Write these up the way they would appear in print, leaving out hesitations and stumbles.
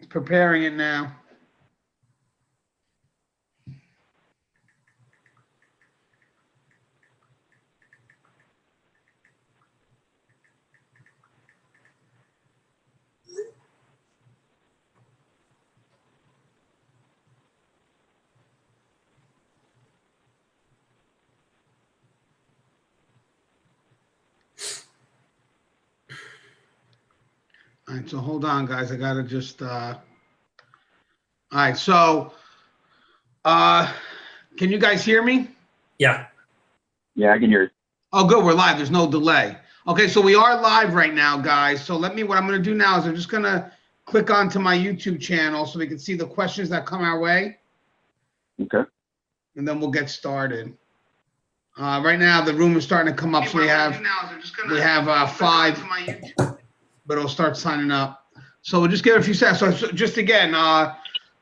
Preparing it now. All right, so hold on, guys. I gotta just all right, so can you guys hear me? Yeah. Yeah, I can hear you. Oh, good. We're live. There's no delay. Okay, so we are live right now, guys. So what I'm gonna do now is I'm just gonna click onto my YouTube channel so we can see the questions that come our way. Okay. And then we'll get started. Right now the room is starting to come up, so we have 5, but it'll start signing up. So we'll just give it a few seconds. So just again,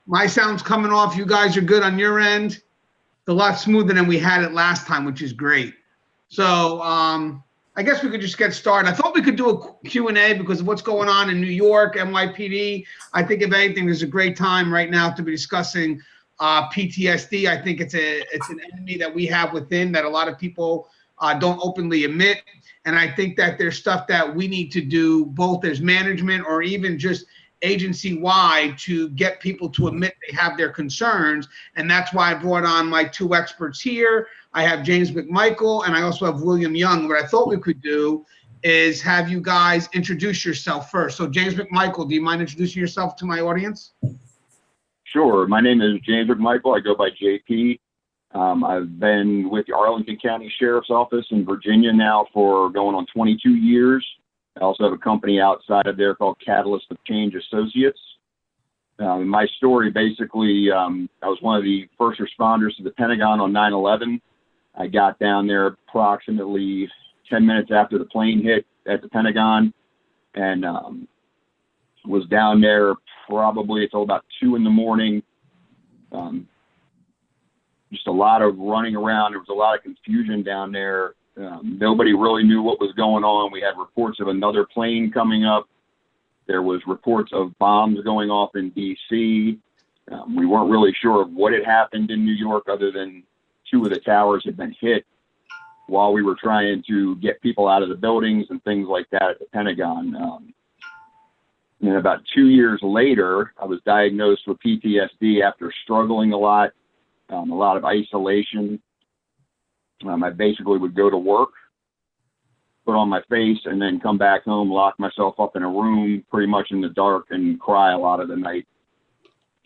my sound's coming off. You guys are good on your end. It's a lot smoother than we had it last time, which is great. So I guess we could just get started. I thought we could do a Q&A because of what's going on in New York, NYPD. I think if anything, there's a great time right now to be discussing PTSD. I think it's an enemy that we have within that a lot of people don't openly admit. And I think that there's stuff that we need to do both as management or even just agency-wide to get people to admit they have their concerns. And that's why I brought on my 2 experts here. I have James McMichael and I also have William Young. What I thought we could do is have you guys introduce yourself first. So James McMichael, do you mind introducing yourself to my audience? Sure. My name is James McMichael. I go by JP. I've been with the Arlington County Sheriff's Office in Virginia now for going on 22 years. I also have a company outside of there called Catalyst of Change Associates. My story, basically, I was one of the first responders to the Pentagon on 9/11. I got down there approximately 10 minutes after the plane hit at the Pentagon and was down there probably until about 2 in the morning. Just a lot of running around. There was a lot of confusion down there. Nobody really knew what was going on. We had reports of another plane coming up. There was reports of bombs going off in D.C. We weren't really sure of what had happened in New York other than 2 of the towers had been hit while we were trying to get people out of the buildings and things like that at the Pentagon. And about 2 years later, I was diagnosed with PTSD after struggling a lot of isolation. I basically would go to work, put on my face, and then come back home, lock myself up in a room pretty much in the dark and cry a lot of the night.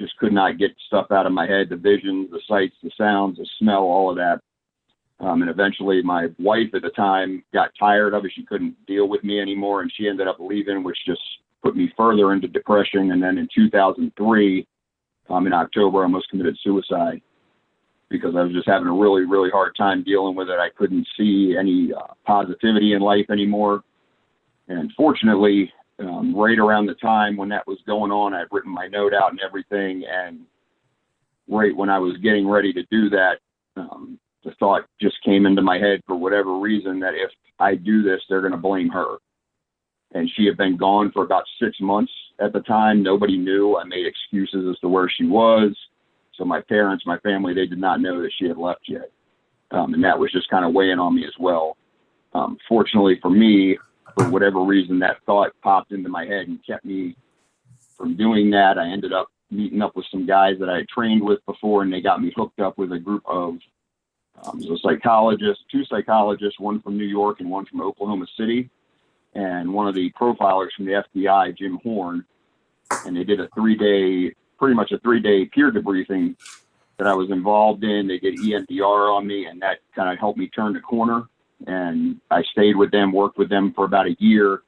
Just could not get stuff out of my head, the visions, the sights, the sounds, the smell, all of that. And eventually my wife at the time got tired of it. She couldn't deal with me anymore, and she ended up leaving, which just put me further into depression. And then in 2003, in October, I almost committed suicide because I was just having a really, really hard time dealing with it. I couldn't see any positivity in life anymore. And fortunately, right around the time when that was going on, I'd written my note out and everything. And right when I was getting ready to do that, the thought just came into my head for whatever reason that if I do this, they're going to blame her. And she had been gone for about 6 months at the time. Nobody knew. I made excuses as to where she was. So my parents, my family, they did not know that she had left yet. And that was just kind of weighing on me as well. Fortunately for me, for whatever reason, that thought popped into my head and kept me from doing that. I ended up meeting up with some guys that I had trained with before, and they got me hooked up with a group of two psychologists, one from New York and one from Oklahoma City, and one of the profilers from the FBI, Jim Horn. And they did pretty much a 3-day peer debriefing that I was involved in. They did EMDR on me, and that kind of helped me turn the corner. And I stayed with them, worked with them for about a year,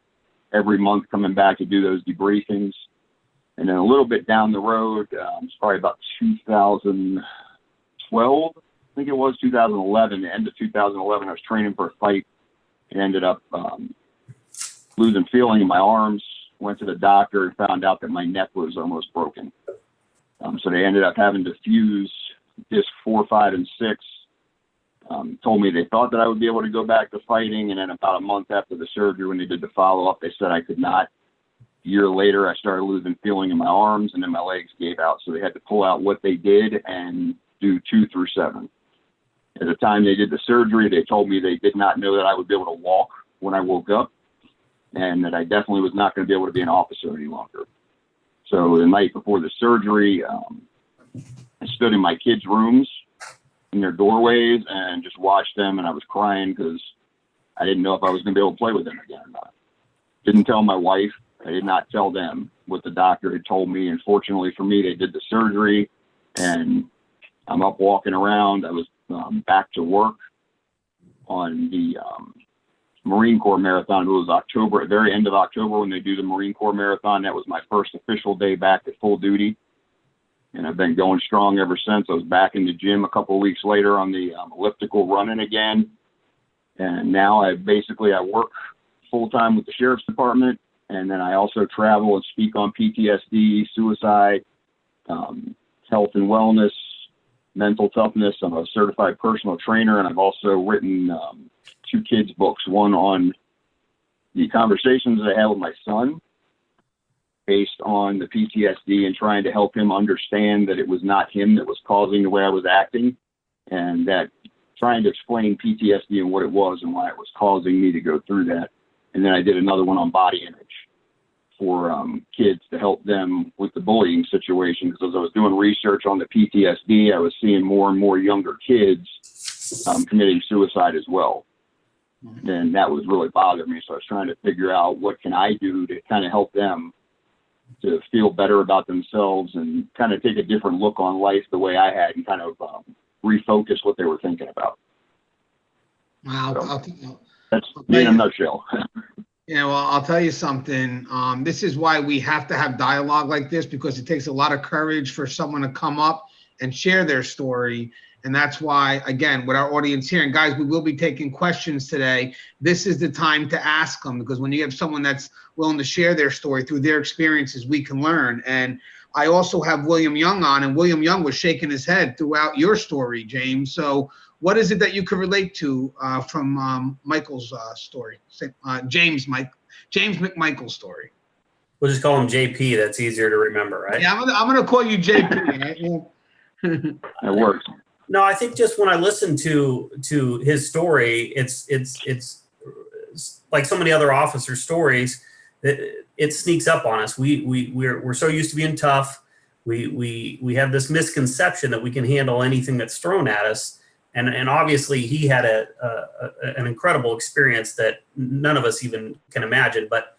every month coming back to do those debriefings. And then a little bit down the road, it's probably about 2012, I think it was 2011, the end of 2011, I was training for a fight and ended up losing feeling in my arms. Went to the doctor and found out that my neck was almost broken. So they ended up having to fuse disc 4, 5, and 6. Told me they thought that I would be able to go back to fighting. And then about a month after the surgery, when they did the follow-up, they said I could not. year later, I started losing feeling in my arms, and then my legs gave out. So they had to pull out what they did and do 2 through 7. At the time they did the surgery, they told me they did not know that I would be able to walk when I woke up, and that I definitely was not going to be able to be an officer any longer. So the night before the surgery, I stood in my kids' rooms in their doorways and just watched them, and I was crying because I didn't know if I was going to be able to play with them again or not. Didn't tell my wife. I did not tell them what the doctor had told me. And fortunately for me, they did the surgery, and I'm up walking around. I was back to work on the Marine Corps Marathon. It was October, at the very end of October when they do the Marine Corps Marathon. That was my first official day back at full duty. And I've been going strong ever since. I was back in the gym a couple of weeks later on the elliptical running again. And now I work full-time with the Sheriff's Department. And then I also travel and speak on PTSD, suicide, health and wellness, mental toughness. I'm a certified personal trainer, and I've also written 2 kids' books, one on the conversations that I had with my son based on the PTSD and trying to help him understand that it was not him that was causing the way I was acting, and that trying to explain PTSD and what it was and why it was causing me to go through that. And then I did another one on body image for kids to help them with the bullying situation, because as I was doing research on the PTSD, I was seeing more and more younger kids committing suicide as well. And that was really bothering me. So I was trying to figure out what can I do to kind of help them to feel better about themselves and kind of take a different look on life the way I had, and kind of refocus what they were thinking about. Wow. So that's me in a nutshell. Yeah, well, I'll tell you something. This is why we have to have dialogue like this, because it takes a lot of courage for someone to come up and share their story. And that's why, again, with our audience here, and guys, we will be taking questions today. This is the time to ask them, because when you have someone that's willing to share their story through their experiences, we can learn. And I also have William Young on, and William Young was shaking his head throughout your story, James. So what is it that you could relate to from Michael's story? James McMichael's story. We'll just call him JP. That's easier to remember, right? Yeah, I'm gonna call you JP. Right? That works. No, I think just when I listen to his story, it's like so many other officer stories. It sneaks up on us. We're so used to being tough. We have this misconception that we can handle anything that's thrown at us. And obviously he had an incredible experience that none of us even can imagine. But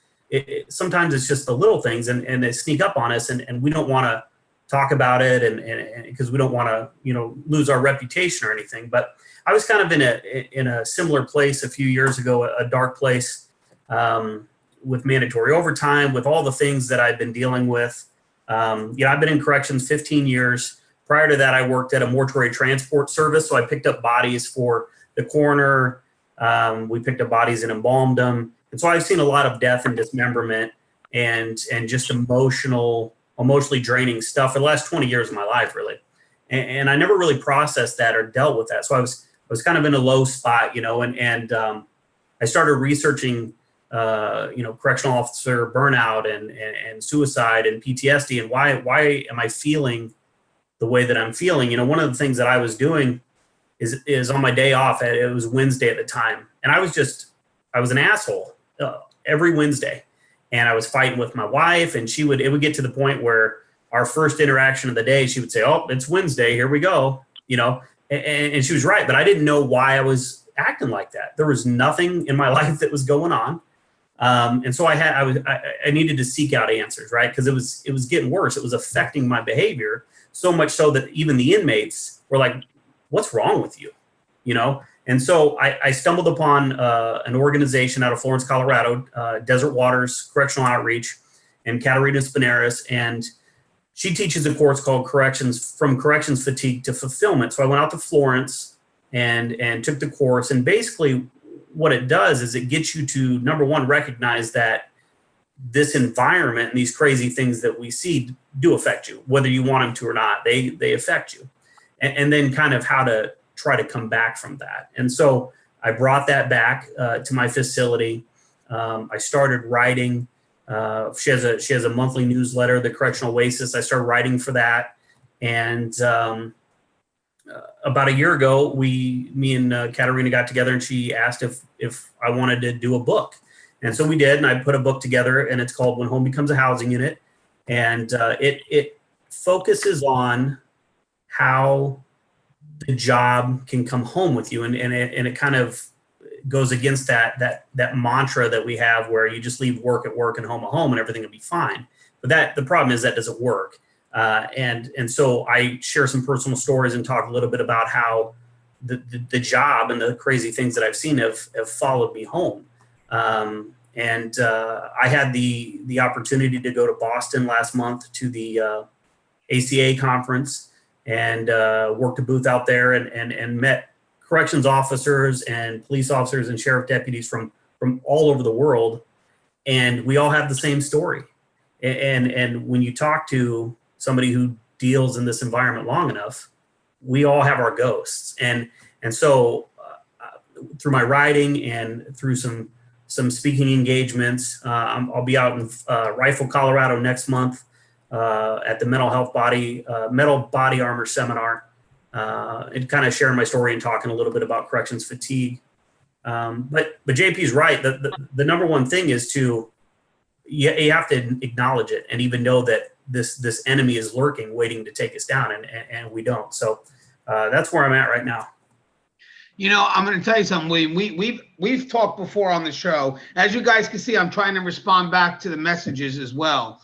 sometimes it's just the little things, and they sneak up on us, and we don't want to talk about it, and because we don't want to lose our reputation or anything. But I was kind of in a similar place a few years ago, a dark place, with mandatory overtime, with all the things that I've been dealing with. I've been in corrections 15 years. Prior to that, I worked at a mortuary transport service, so I picked up bodies for the coroner. We picked up bodies and embalmed them. And so I've seen a lot of death and dismemberment and just emotionally draining stuff for the last 20 years of my life, really. And I never really processed that or dealt with that. So I was kind of in a low spot, and I started researching, correctional officer burnout and suicide and PTSD, and why am I feeling the way that I'm feeling. One of the things that I was doing is on my day off, it was Wednesday at the time, and I was an asshole every Wednesday, and I was fighting with my wife, and it would get to the point where our first interaction of the day, she would say, "Oh, it's Wednesday, here we go," and she was right, but I didn't know why I was acting like that. There was nothing in my life that was going on. And so I needed to seek out answers, right? Because it was getting worse. It was affecting my behavior. So much so that even the inmates were like, "What's wrong with you?" And so I stumbled upon an organization out of Florence, Colorado, Desert Waters Correctional Outreach, and Katarina Spinaris. And she teaches a course called From Corrections Fatigue to Fulfillment. So I went out to Florence and took the course. And basically what it does is it gets you to, number one, recognize that this environment and these crazy things that we see do affect you, whether you want them to or not. They affect you, and then kind of how to try to come back from that. And so I brought that back to my facility. I started writing She has a monthly newsletter, the Correctional Oasis. I started writing for that, and about a year ago, me and Katerina got together, and she asked if I wanted to do a book, and so we did, and I put a book together, and it's called When Home Becomes a Housing Unit, and it focuses on how the job can come home with you, and it kind of goes against that mantra that we have where you just leave work at work and home at home and everything will be fine. But the problem is that doesn't work. And so I share some personal stories and talk a little bit about how the job and the crazy things that I've seen have followed me home. And I had the opportunity to go to Boston last month to the ACA conference and worked a booth out there and met corrections officers and police officers and sheriff deputies from all over the world. And we all have the same story. And when you talk to somebody who deals in this environment long enough, we all have our ghosts. And so through my writing and through some speaking engagements, I'll be out in Rifle, Colorado next month at the Metal Body Armor Seminar, and kind of sharing my story and talking a little bit about corrections fatigue. But JP's right. The number one thing is you have to acknowledge it and even know that this enemy is lurking, waiting to take us down, and we don't. So that's where I'm at right now. You know, I'm going to tell you something, William. We've talked before on the show. As you guys can see, I'm trying to respond back to the messages as well.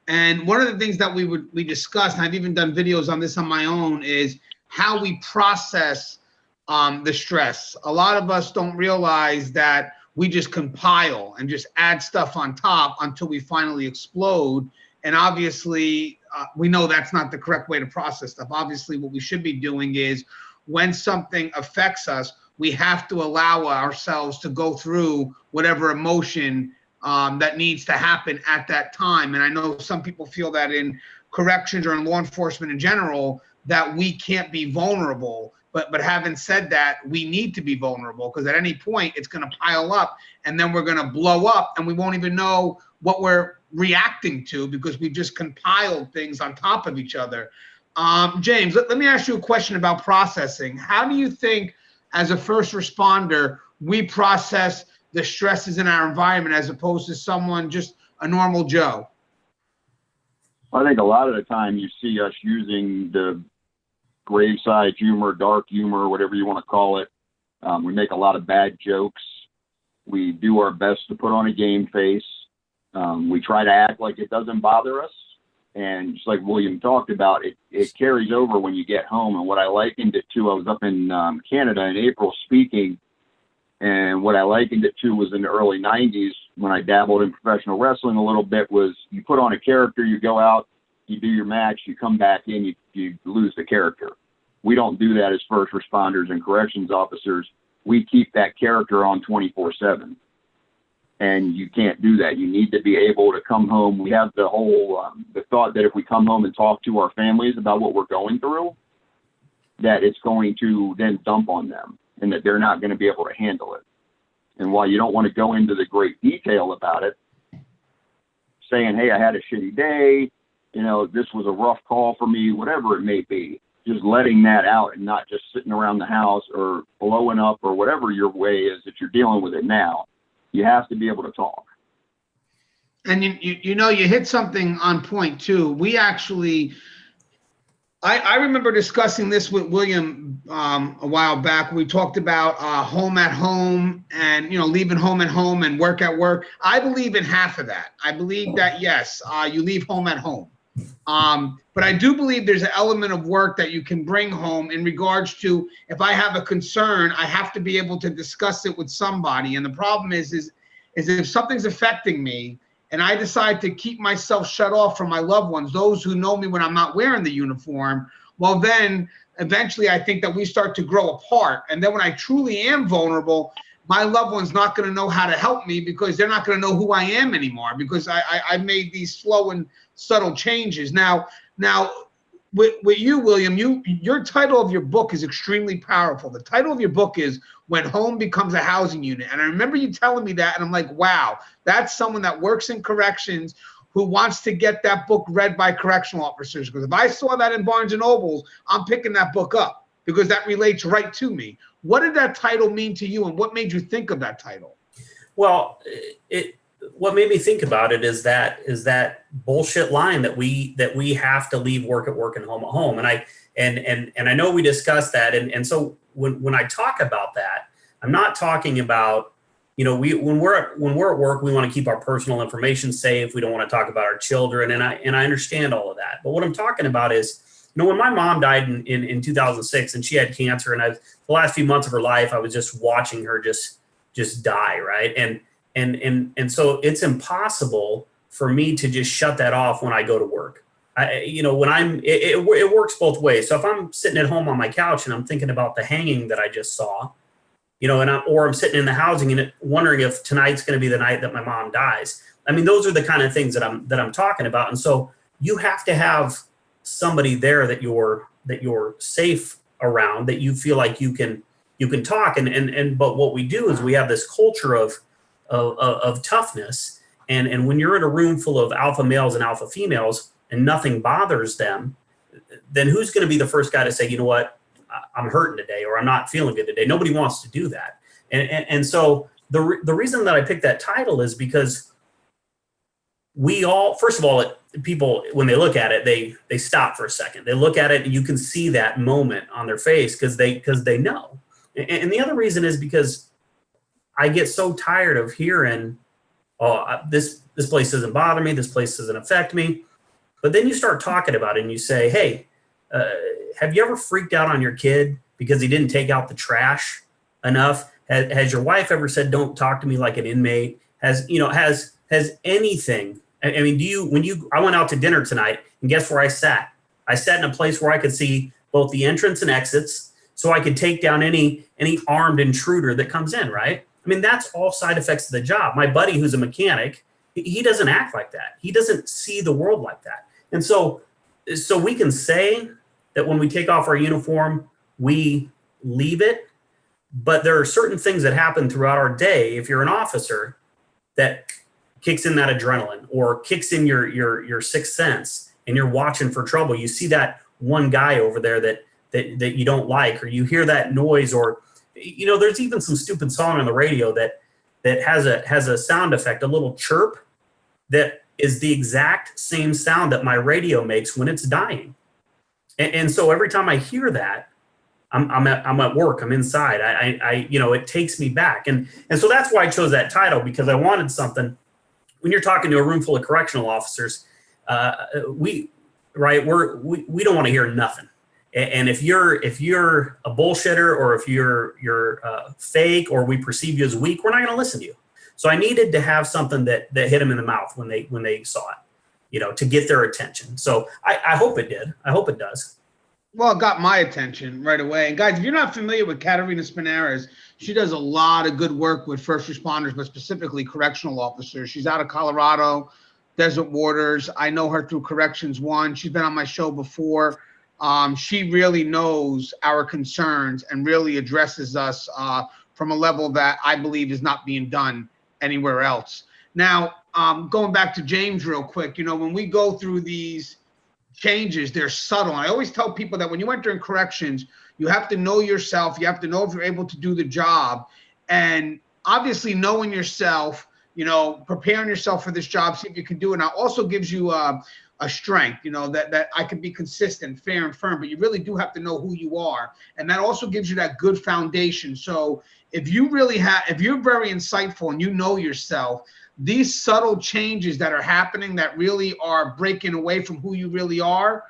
And one of the things that we discussed, and I've even done videos on this on my own, is how we process the stress. A lot of us don't realize that we just compile and just add stuff on top until we finally explode. And obviously, we know that's not the correct way to process stuff. Obviously, what we should be doing is when something affects us, we have to allow ourselves to go through whatever emotion that needs to happen at that time. And I know some people feel that in corrections or in law enforcement in general, that we can't be vulnerable. But having said that, we need to be vulnerable, because at any point it's going to pile up and then we're going to blow up and we won't even know what we're reacting to because we've just compiled things on top of each other. James, let me ask you a question about processing. How do you think, as a first responder, we process the stresses in our environment as opposed to someone just a normal Joe? I think a lot of the time you see us using the graveside humor, dark humor, whatever you want to call it. We make a lot of bad jokes. We do our best to put on a game face. We try to act like it doesn't bother us. And just like William talked about, it carries over when you get home. And what I likened it to, I was up in Canada in April speaking, and what I likened it to was in the early 90s when I dabbled in professional wrestling a little bit, was you put on a character, you go out, you do your match, you come back in, you lose the character. We don't do that as first responders and corrections officers. We keep that character on 24/7. And you can't do that. You need to be able to come home. We have the whole the thought that if we come home and talk to our families about what we're going through, that it's going to then dump on them and that they're not going to be able to handle it. And while you don't want to go into the great detail about it, saying, hey, I had a shitty day, you know, this was a rough call for me, whatever it may be, just letting that out and not just sitting around the house or blowing up or whatever your way is that you're dealing with it now. You have to be able to talk. And you know, you hit something on point too. We actually, I remember discussing this with William a while back. We talked about home at home and, you know, leaving home at home and work at work. I believe in half of that. I believe that, yes, you leave home at home. But I do believe there's an element of work that you can bring home in regards to, if I have a concern, I have to be able to discuss it with somebody. And the problem is if something's affecting me and I decide to keep myself shut off from my loved ones, those who know me when I'm not wearing the uniform, well, then eventually I think that we start to grow apart. And then when I truly am vulnerable, my loved one's not going to know how to help me because they're not going to know who I am anymore, because I made these slow and subtle changes. Now, with you, William, your title of your book is extremely powerful. The title of your book is When Home Becomes a Housing Unit. And I remember you telling me that, and I'm like, wow, that's someone that works in corrections who wants to get that book read by correctional officers. Because if I saw that in Barnes and Nobles, I'm picking that book up because that relates right to me. What did that title mean to you, and what made you think of that title? Well, what made me think about it is that bullshit line that we have to leave work at work and home at home. And I know we discussed that. And so when I talk about that, I'm not talking about, when we're at work, we want to keep our personal information safe. We don't want to talk about our children. And I understand all of that. But what I'm talking about is, when my mom died in 2006 and she had cancer, and the last few months of her life, I was just watching her just die. Right. And so it's impossible for me to just shut that off when I go to work. It works both ways. So if I'm sitting at home on my couch and I'm thinking about the hanging that I just saw, or I'm sitting in the housing and wondering if tonight's going to be the night that my mom dies. I mean, those are the kind of things that I'm talking about. And so you have to have somebody there that you're safe around, that you feel like you can talk. But what we do is we have this culture of toughness. And when you're in a room full of alpha males and alpha females and nothing bothers them, then who's going to be the first guy to say, you know what, I'm hurting today, or I'm not feeling good today? Nobody wants to do that. And so the reason that I picked that title is because we all, first of all, people, when they look at it, they stop for a second. They look at it and you can see that moment on their face because they know. And the other reason is because I get so tired of hearing, oh, this place doesn't bother me, this place doesn't affect me. But then you start talking about it and you say, hey, have you ever freaked out on your kid because he didn't take out the trash enough? Has your wife ever said, don't talk to me like an inmate? Has anything, I mean, I went out to dinner tonight and guess where I sat? I sat in a place where I could see both the entrance and exits, so I could take down any armed intruder that comes in, right? I mean, that's all side effects of the job. My buddy who's a mechanic, he doesn't act like that. He doesn't see the world like that. And so we can say that when we take off our uniform, we leave it, but there are certain things that happen throughout our day, if you're an officer, that kicks in that adrenaline or kicks in your sixth sense, and you're watching for trouble. You see that one guy over there that you don't like, or you hear that noise, or there's even some stupid song on the radio that has a sound effect, a little chirp that is the exact same sound that my radio makes when it's dying. And so every time I hear that, I'm at work, I'm inside. It takes me back. And so that's why I chose that title, because I wanted something. When you're talking to a room full of correctional officers, we don't want to hear nothing. And if you're a bullshitter, or if you're fake, or we perceive you as weak, we're not going to listen to you. So I needed to have something that hit them in the mouth when they saw it, to get their attention. So I hope it did. I hope it does. Well, it got my attention right away. And guys, if you're not familiar with Katerina Spinaris, she does a lot of good work with first responders, but specifically correctional officers. She's out of Colorado, Desert Waters. I know her through Corrections One. She's been on my show before. She really knows our concerns and really addresses us from a level that I believe is not being done anywhere else. Now, going back to James real quick, when we go through these changes, they're subtle. I always tell people that when you enter in corrections, you have to know yourself. You have to know if you're able to do the job. And obviously knowing yourself, preparing yourself for this job, see if you can do it. Now also gives you a strength, that I can be consistent, fair and firm, but you really do have to know who you are. And that also gives you that good foundation. So if you're very insightful and you know yourself, these subtle changes that are happening that really are breaking away from who you really are,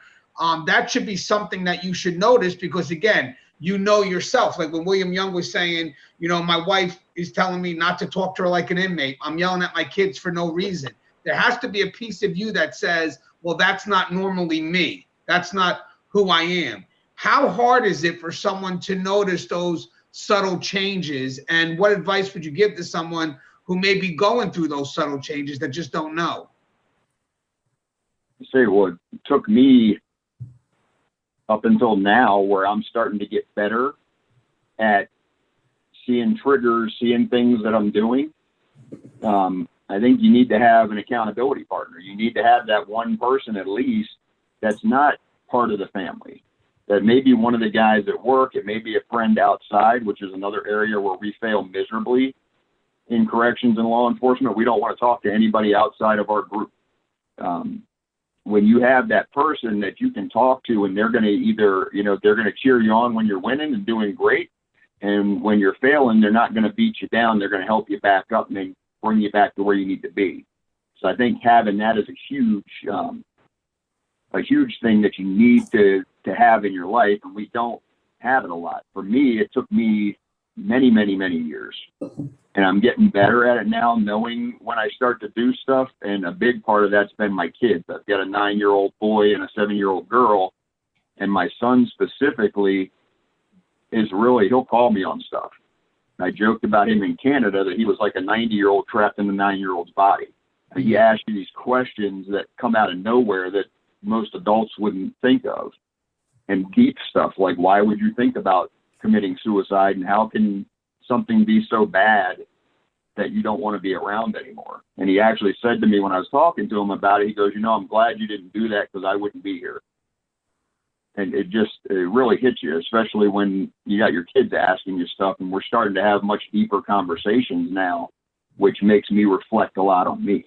that should be something that you should notice, because again, you know yourself. Like when William Young was saying, my wife is telling me not to talk to her like an inmate. I'm yelling at my kids for no reason. There has to be a piece of you that says, well, that's not normally me. That's not who I am. How hard is it for someone to notice those subtle changes? And what advice would you give to someone who may be going through those subtle changes that just don't know? Say what took me up until now, where I'm starting to get better at seeing triggers, seeing things that I'm doing. I think you need to have an accountability partner. You need to have that one person at least that's not part of the family. That may be one of the guys at work. It may be a friend outside, which is another area where we fail miserably in corrections and law enforcement. We don't want to talk to anybody outside of our group. When you have that person that you can talk to, and they're going to either, they're going to cheer you on when you're winning and doing great. And when you're failing, they're not going to beat you down. They're going to help you back up and then bring you back to where you need to be. So I think having that is a huge thing that you need to have in your life. And we don't have it a lot. For me, it took me many, many, many years. And I'm getting better at it now, knowing when I start to do stuff. And a big part of that's been my kids. I've got a 9-year-old boy and a 7-year-old girl. And my son specifically is really, he'll call me on stuff. I joked about him in Canada that he was like a 90-year-old trapped in a 9-year-old's body. And he asks you these questions that come out of nowhere that most adults wouldn't think of. And deep stuff like, why would you think about committing suicide, and how can something be so bad that you don't want to be around anymore? And he actually said to me when I was talking to him about it, he goes, I'm glad you didn't do that, because I wouldn't be here. And it really hits you, especially when you got your kids asking you stuff, and we're starting to have much deeper conversations now, which makes me reflect a lot on me.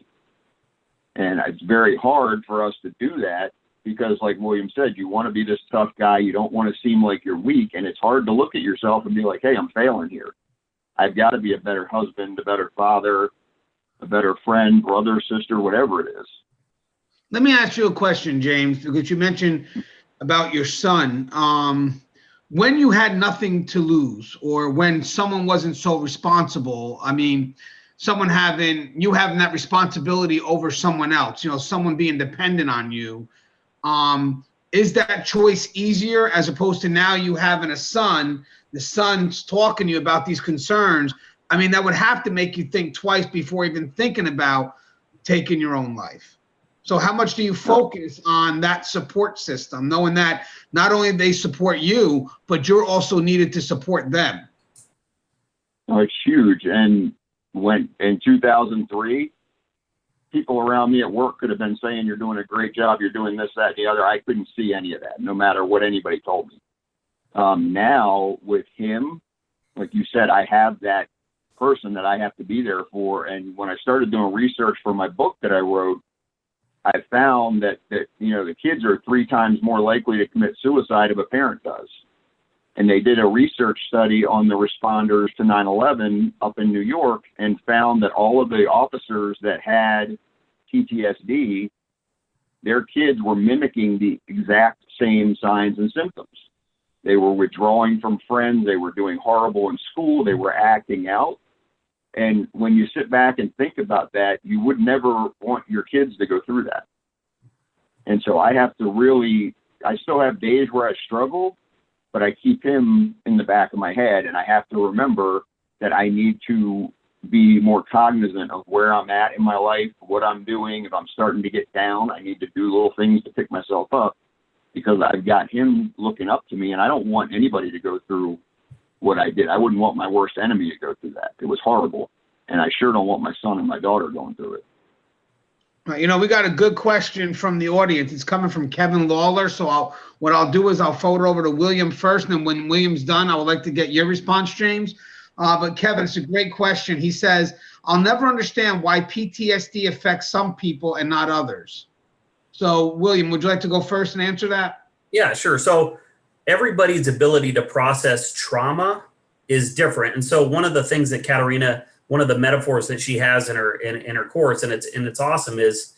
And it's very hard for us to do that because, like William said, you want to be this tough guy. You don't want to seem like you're weak. And it's hard to look at yourself and be like, hey, I'm failing here. I've got to be a better husband, a better father, a better friend, brother, sister, whatever it is. Let me ask you a question, James, because you mentioned about your son. When you had nothing to lose, or when someone wasn't so responsible, I mean, you having that responsibility over someone else, someone being dependent on you, is that choice easier as opposed to now you having a son, the son's talking to you about these concerns? I mean, that would have to make you think twice before even thinking about taking your own life. So how much do you focus on that support system, knowing that not only they support you, but you're also needed to support them? Oh, it's huge. And when in 2003, people around me at work could have been saying, you're doing a great job, you're doing this, that, and the other. I couldn't see any of that, no matter what anybody told me. Now with him, like you said, I have that person that I have to be there for. And when I started doing research for my book that I wrote, I found that the kids are 3 times more likely to commit suicide if a parent does. And they did a research study on the responders to 9/11 up in New York and found that all of the officers that had PTSD, their kids were mimicking the exact same signs and symptoms. They were withdrawing from friends. They were doing horrible in school. They were acting out. And when you sit back and think about that, you would never want your kids to go through that. And so I still have days where I struggle, but I keep him in the back of my head, and I have to remember that I need to be more cognizant of where I'm at in my life, what I'm doing. If I'm starting to get down, I need to do little things to pick myself up, because I've got him looking up to me, and I don't want anybody to go through what I did. I wouldn't want my worst enemy to go through that. It was horrible. And I sure don't want my son and my daughter going through it. We got a good question from the audience. It's coming from Kevin Lawler. So what I'll do is I'll forward over to William first, and then when William's done, I would like to get your response, James. But Kevin, it's a great question. He says, I'll never understand why PTSD affects some people and not others. So William, would you like to go first and answer that? Yeah, sure. So everybody's ability to process trauma is different. And so one of the things that Katerina, one of the metaphors that she has in her course, and it's awesome, is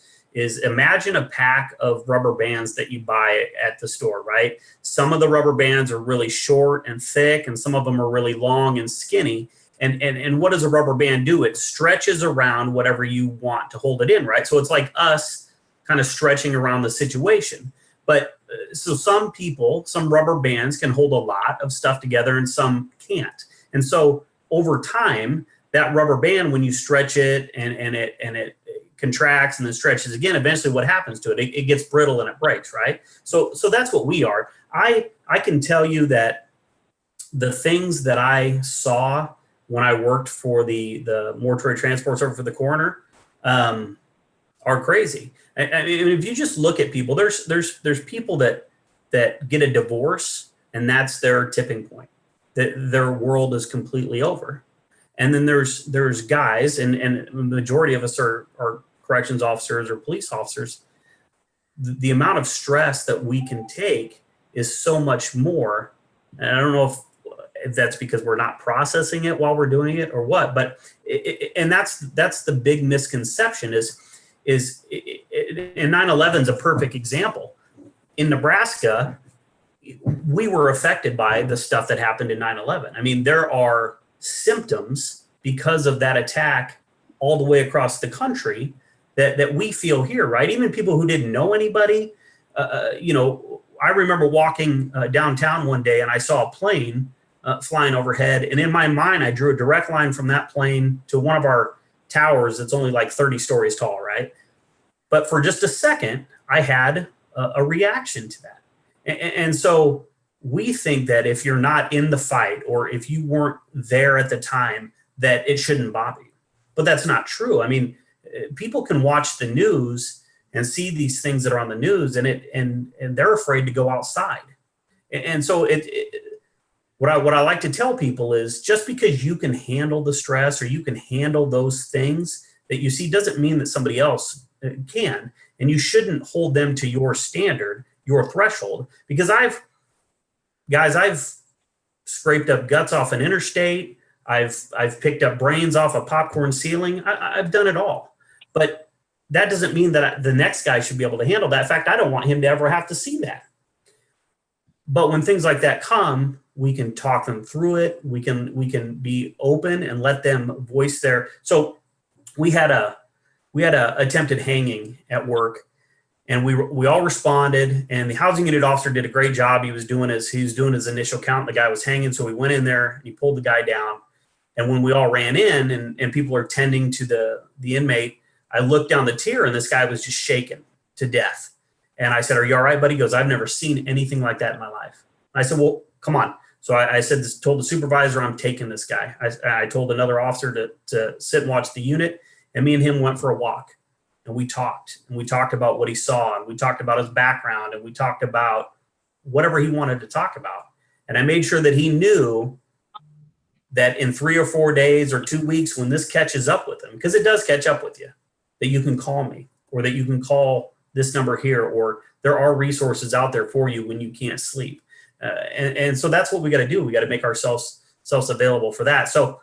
imagine a pack of rubber bands that you buy at the store, right? Some of the rubber bands are really short and thick, and some of them are really long and skinny. And what does a rubber band do? It stretches around whatever you want to hold it in, right? So it's like us kind of stretching around the situation. But so some rubber bands can hold a lot of stuff together and some can't. And so over time, that rubber band, when you stretch it and it contracts and then stretches again, eventually what happens to it? It gets brittle and it breaks, right? So that's what we are. I can tell you that the things that I saw when I worked for the mortuary transport service for the coroner are crazy. I mean, if you just look at people, there's people that get a divorce and that's their tipping point, that their world is completely over. And then there's guys, and the majority of us are corrections officers or police officers. The amount of stress that we can take is so much more. And I don't know if that's because we're not processing it while we're doing it or what, but and that's the big misconception is and 9/11 is a perfect example. In Nebraska, we were affected by the stuff that happened in 9/11. I mean, there are symptoms because of that attack all the way across the country that we feel here, right? Even people who didn't know anybody, I remember walking downtown one day and I saw a plane flying overhead. And in my mind, I drew a direct line from that plane to one of our towers that's only like 30 stories tall, right? But for just a second, I had a reaction to that. And so we think that if you're not in the fight or if you weren't there at the time, that it shouldn't bother you. But that's not true. I mean, people can watch the news and see these things that are on the news and they're afraid to go outside. And so what I like to tell people is just because you can handle the stress or you can handle those things that you see doesn't mean that somebody else can. And you shouldn't hold them to your standard, your threshold, because I've scraped up guts off an interstate. I've picked up brains off a popcorn ceiling. I've done it all, but that doesn't mean that the next guy should be able to handle that. In fact, I don't want him to ever have to see that. But when things like that come, we can talk them through it. We can be open and let them voice their. So we had a attempted hanging at work, and we all responded. And the housing unit officer did a great job. He was doing his initial count. The guy was hanging, so we went in there and he pulled the guy down. And when we all ran in and people are tending to the inmate, I looked down the tier and this guy was just shaken to death. And I said, "Are you all right, buddy?" He goes, "I've never seen anything like that in my life." I said, "Well, come on." So I told the supervisor, "I'm taking this guy." I told another officer to sit and watch the unit, and me and him went for a walk. And we talked about what he saw, and we talked about his background, and we talked about whatever he wanted to talk about. And I made sure that he knew that in 3 or 4 days or 2 weeks, when this catches up with him, because it does catch up with you, that you can call me or that you can call this number here, or there are resources out there for you when you can't sleep. And so that's what we got to do. We got to make ourselves available for that. So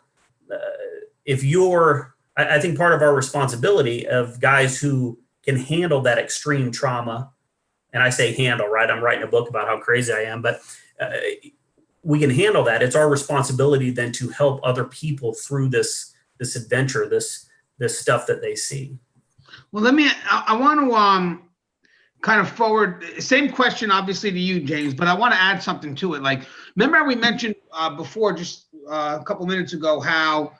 I think part of our responsibility of guys who can handle that extreme trauma, and I say handle, right? I'm writing a book about how crazy I am, but we can handle that. It's our responsibility then to help other people through this adventure, this stuff that they see. Well, I want to kind of forward, same question obviously to you, James, but I want to add something to it. Like, remember how we mentioned before, just a couple minutes ago, how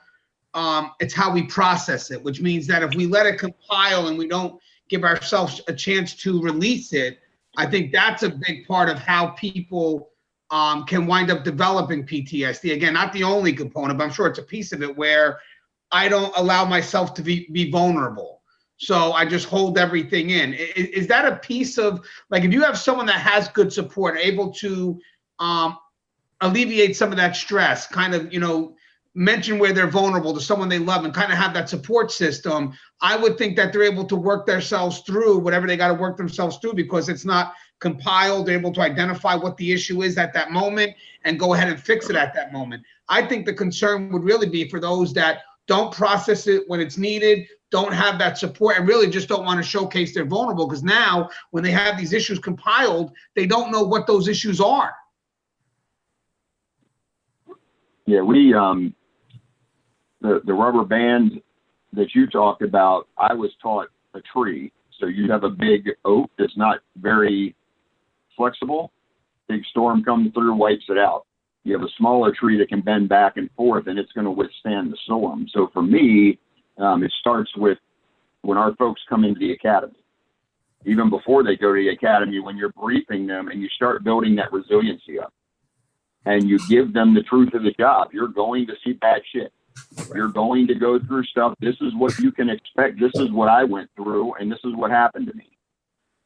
it's how we process it, which means that if we let it compile and we don't give ourselves a chance to release it, I think that's a big part of how people can wind up developing PTSD. Again, not the only component, but I'm sure it's a piece of it where I don't allow myself to be vulnerable. So I just hold everything in. Is that a piece of, like, if you have someone that has good support, able to alleviate some of that stress, kind of, mention where they're vulnerable to someone they love and kind of have that support system, I would think that they're able to work themselves through whatever they got to work themselves through, because it's not compiled. They're able to identify what the issue is at that moment and go ahead and fix it at that moment. I think the concern would really be for those that don't process it when it's needed, don't have that support, and really just don't want to showcase they're vulnerable, because now when they have these issues compiled, they don't know what those issues are. Yeah, we the rubber band that you talked about, I was taught a tree. So you have a big oak that's not very flexible. Big storm comes through, wipes it out. You have a smaller tree that can bend back and forth, and it's going to withstand the storm. So for me, it starts with when our folks come into the academy, even before they go to the academy, when you're briefing them and you start building that resiliency up and you give them the truth of the job, you're going to see bad shit. You're going to go through stuff. This is what you can expect. This is what I went through, and this is what happened to me.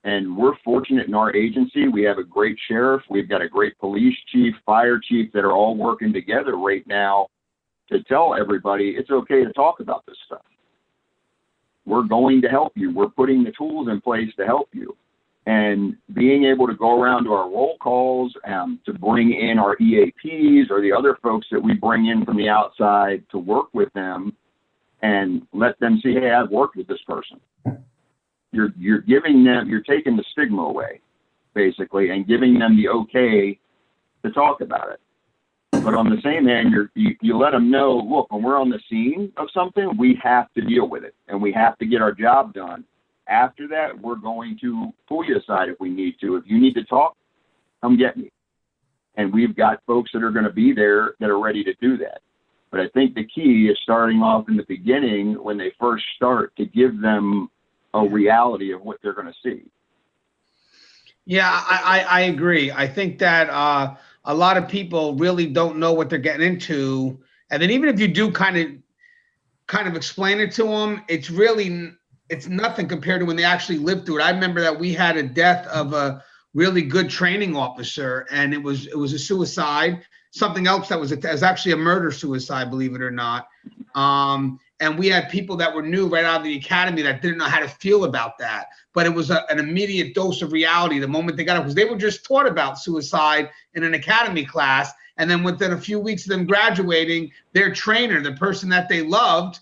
And we're fortunate in our agency. We have a great sheriff. We've got a great police chief, fire chief that are all working together right now to tell everybody it's okay to talk about this stuff. We're going to help you. We're putting the tools in place to help you. And being able to go around to our roll calls, to bring in our EAPs or the other folks that we bring in from the outside to work with them and let them see, hey, I've worked with this person. You're giving them, you're taking the stigma away, basically, and giving them the okay to talk about it. But on the same hand, you let them know, look, when we're on the scene of something, we have to deal with it and we have to get our job done. After that, we're going to pull you aside if we need to. If you need to talk, come get me. And we've got folks that are going to be there that are ready to do that. But I think the key is starting off in the beginning when they first start to give them a reality of what they're going to see. Yeah, I agree. I think that a lot of people really don't know what they're getting into. And then even if you do kind of explain it to them, it's nothing compared to when they actually lived through it. I remember that we had a death of a really good training officer, and it was a suicide. Something else that was actually a murder suicide, believe it or not. And we had people that were new right out of the academy that didn't know how to feel about that. But it was an immediate dose of reality the moment they got up, because they were just taught about suicide in an academy class. And then within a few weeks of them graduating, their trainer, the person that they loved,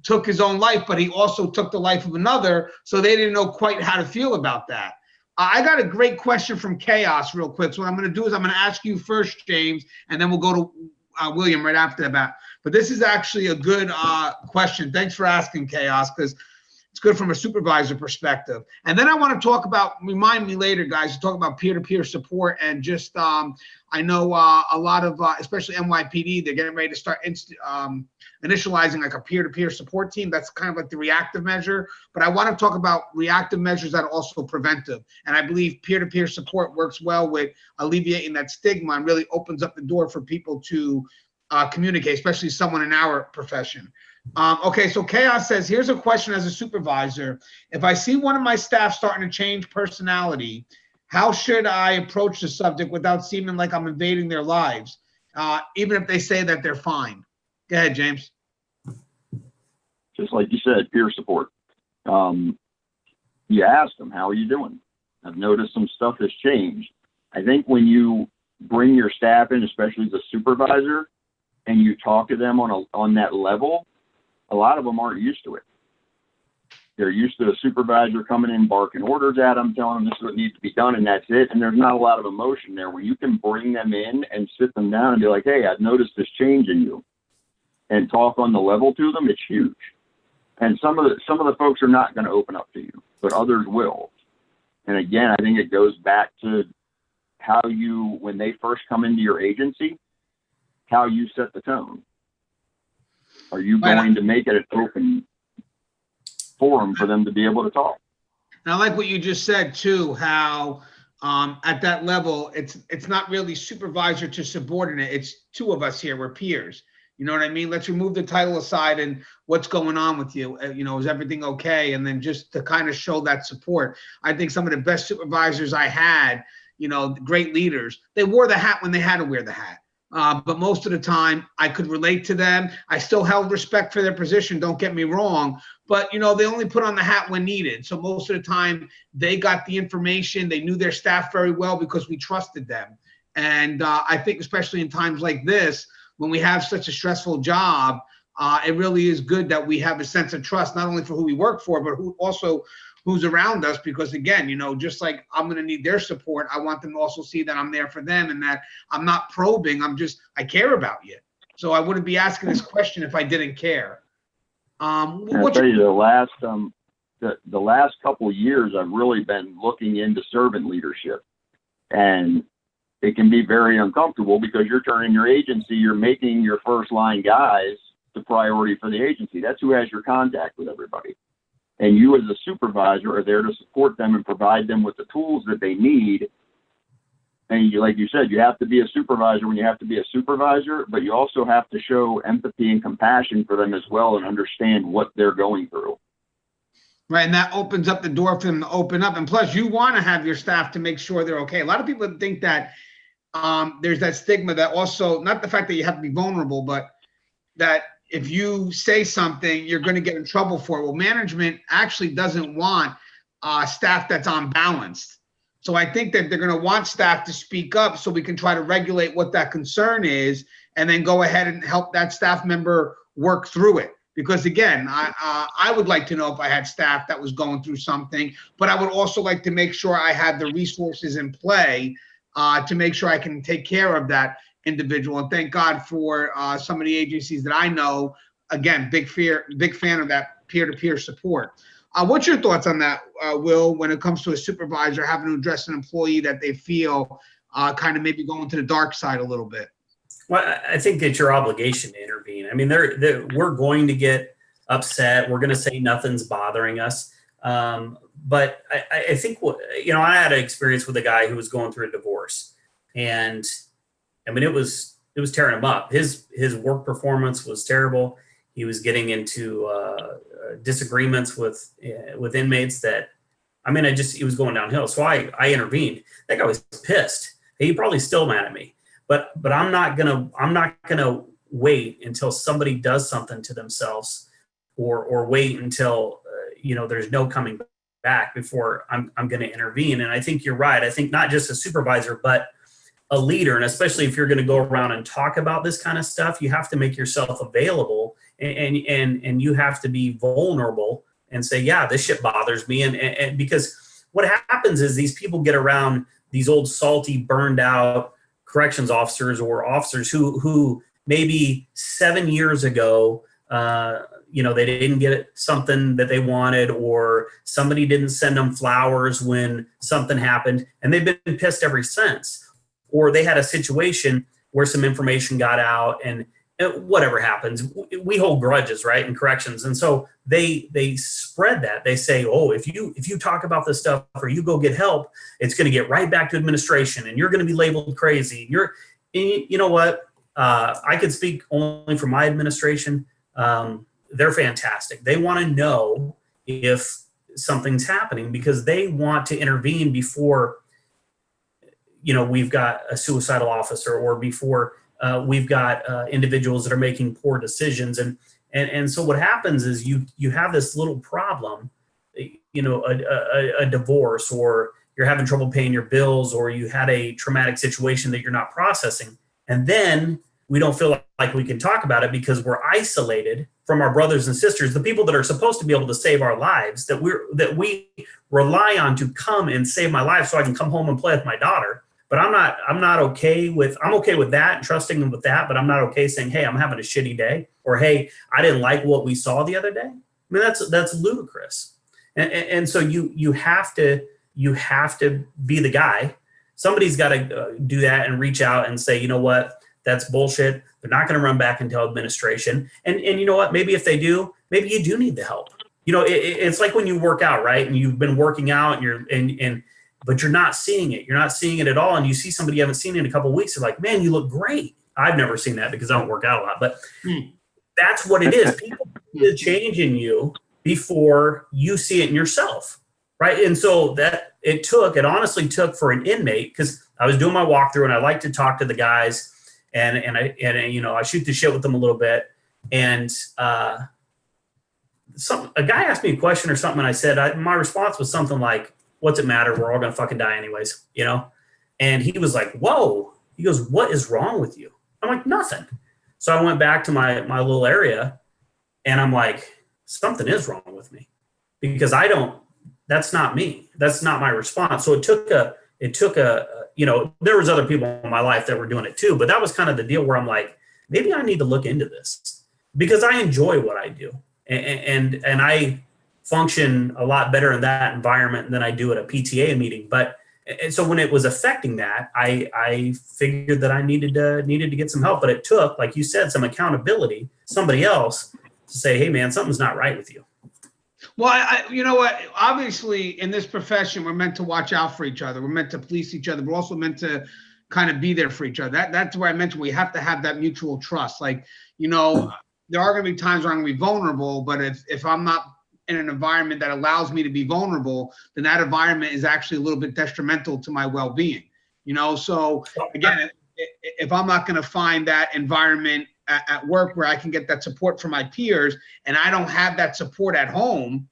took his own life, but he also took the life of another. So they didn't know quite how to feel about that. I got a great question from Chaos real quick. So what I'm going to do is I'm going to ask you first, James, and then we'll go to William right after that. But this is actually a good question. Thanks for asking, Chaos, because it's good from a supervisor perspective. And then I want to talk about, remind me later, guys, to talk about peer-to-peer support. And just, I know a lot of, especially NYPD, they're getting ready to start initializing like a peer-to-peer support team. That's kind of like the reactive measure. But I want to talk about reactive measures that are also preventive. And I believe peer-to-peer support works well with alleviating that stigma and really opens up the door for people to communicate, especially someone in our profession. Okay, so Chaos says, here's a question as a supervisor. If I see one of my staff starting to change personality, how should I approach the subject without seeming like I'm invading their lives, even if they say that they're fine? Go ahead, James. Just like you said, peer support. You ask them, how are you doing? I've noticed some stuff has changed. I think when you bring your staff in, especially as a supervisor, and you talk to them on that level, a lot of them aren't used to it. They're used to a supervisor coming in, barking orders at them, telling them this is what needs to be done, and that's it. And there's not a lot of emotion there. When you can bring them in and sit them down and be like, hey, I've noticed this change in you, and talk on the level to them, it's huge. And some of the folks are not going to open up to you, but others will. And again, I think it goes back to how you, when they first come into your agency, how you set the tone. Are you going to make it an open forum for them to be able to talk? And I like what you just said too, how at that level, it's not really supervisor to subordinate. It's two of us here, we're peers. You know what I mean? Let's remove the title aside and what's going on with you. You know, is everything okay? And then just to kind of show that support. I think some of the best supervisors I had, you know, great leaders, they wore the hat when they had to wear the hat. But most of the time I could relate to them. I still held respect for their position, don't get me wrong, but you know, they only put on the hat when needed. So most of the time they got the information, they knew their staff very well because we trusted them. And I think especially in times like this, when we have such a stressful job, it really is good that we have a sense of trust, not only for who we work for, but who's around us, because again, you know, just like I'm going to need their support, I want them to also see that I'm there for them and that I'm not probing. I care about you. So I wouldn't be asking this question if I didn't care. I'll tell you, the last couple of years, I've really been looking into servant leadership, and it can be very uncomfortable because you're turning your agency, you're making your first line guys the priority for the agency. That's who has your contact with everybody. and you as a supervisor are there to support them and provide them with the tools that they need. And you, like you said, you have to be a supervisor when you have to be a supervisor, but you also have to show empathy and compassion for them as well and understand what they're going through. Right, and that opens up the door for them to open up. And plus, you want to have your staff to make sure they're okay. A lot of people think that there's that stigma that also, not the fact that you have to be vulnerable, but that if you say something, you're going to get in trouble for it. Well, management actually doesn't want staff that's unbalanced. So I think that they're going to want staff to speak up so we can try to regulate what that concern is and then go ahead and help that staff member work through it. Because again, I would like to know if I had staff that was going through something, but I would also like to make sure I had the resources in play to make sure I can take care of that individual. And thank God for some of the agencies that I know. Again, big fan of that peer-to-peer support. What's your thoughts on that, Will, when it comes to a supervisor having to address an employee that they feel kind of maybe going to the dark side a little bit? Well, I think it's your obligation to intervene. I mean, we're going to get upset. We're going to say nothing's bothering us. But I think, I had an experience with a guy who was going through a divorce. And I mean, it was tearing him up. His work performance was terrible. He was getting into disagreements with inmates that, I mean, he was going downhill. So I intervened. That guy was pissed. He probably still mad at me. But I'm not gonna wait until somebody does something to themselves, or wait until there's no coming back before I'm gonna intervene. And I think you're right. I think not just a supervisor, but a leader, and especially if you're going to go around and talk about this kind of stuff, you have to make yourself available, and you have to be vulnerable and say, yeah, this shit bothers me. And because what happens is these people get around these old salty, burned out corrections officers or officers who maybe 7 years ago, they didn't get something that they wanted, or somebody didn't send them flowers when something happened, and they've been pissed ever since. Or they had a situation where some information got out, and whatever happens, we hold grudges, right, in corrections. And so they spread that. They say, oh, if you talk about this stuff or you go get help, it's going to get right back to administration, and you're going to be labeled crazy. You know what? I could speak only for my administration. They're fantastic. They want to know if something's happening because they want to intervene before we've got a suicidal officer, or before we've got individuals that are making poor decisions. And so what happens is you have this little problem, a divorce, or you're having trouble paying your bills, or you had a traumatic situation that you're not processing. And then we don't feel like we can talk about it because we're isolated from our brothers and sisters, the people that are supposed to be able to save our lives, that we rely on to come and save my life so I can come home and play with my daughter. But I'm okay with that and trusting them with that, but I'm not okay saying, hey, I'm having a shitty day, or hey, I didn't like what we saw the other day. I mean, that's ludicrous. And so you have to be the guy. Somebody's got to do that and reach out and say, you know what, that's bullshit. They're not going to run back and tell administration. And you know what, maybe if they do, maybe you do need the help. It's like when you work out, right? And you've been working out but you're not seeing it. You're not seeing it at all. And you see somebody you haven't seen in a couple of weeks. They're like, man, you look great. I've never seen that because I don't work out a lot, but that's what it is. People see the change in you before you see it in yourself. Right. And so it honestly took for an inmate, because I was doing my walkthrough and I like to talk to the guys and I shoot the shit with them a little bit. And a guy asked me a question or something. And I said, my response was something like, what's it matter? We're all going to fucking die anyways, And he was like, whoa. He goes, what is wrong with you? I'm like, nothing. So I went back to my little area and I'm like, something is wrong with me, because that's not me. That's not my response. So it took a, there was other people in my life that were doing it too, but that was kind of the deal where I'm like, maybe I need to look into this because I enjoy what I do. And I function a lot better in that environment than I do at a PTA meeting. And so when it was affecting that, I figured that I needed to get some help, but it took, like you said, some accountability, somebody else to say, hey man, something's not right with you. Well, you know what? Obviously, in this profession, we're meant to watch out for each other. We're meant to police each other. We're also meant to kind of be there for each other. That's why I mentioned we have to have that mutual trust. Like, you know, there are going to be times where I'm going to be vulnerable, but if I'm not in an environment that allows me to be vulnerable, then that environment is actually a little bit detrimental to my well-being. You know, so again, if I'm not going to find that environment at work where I can get that support from my peers, and I don't have that support at home,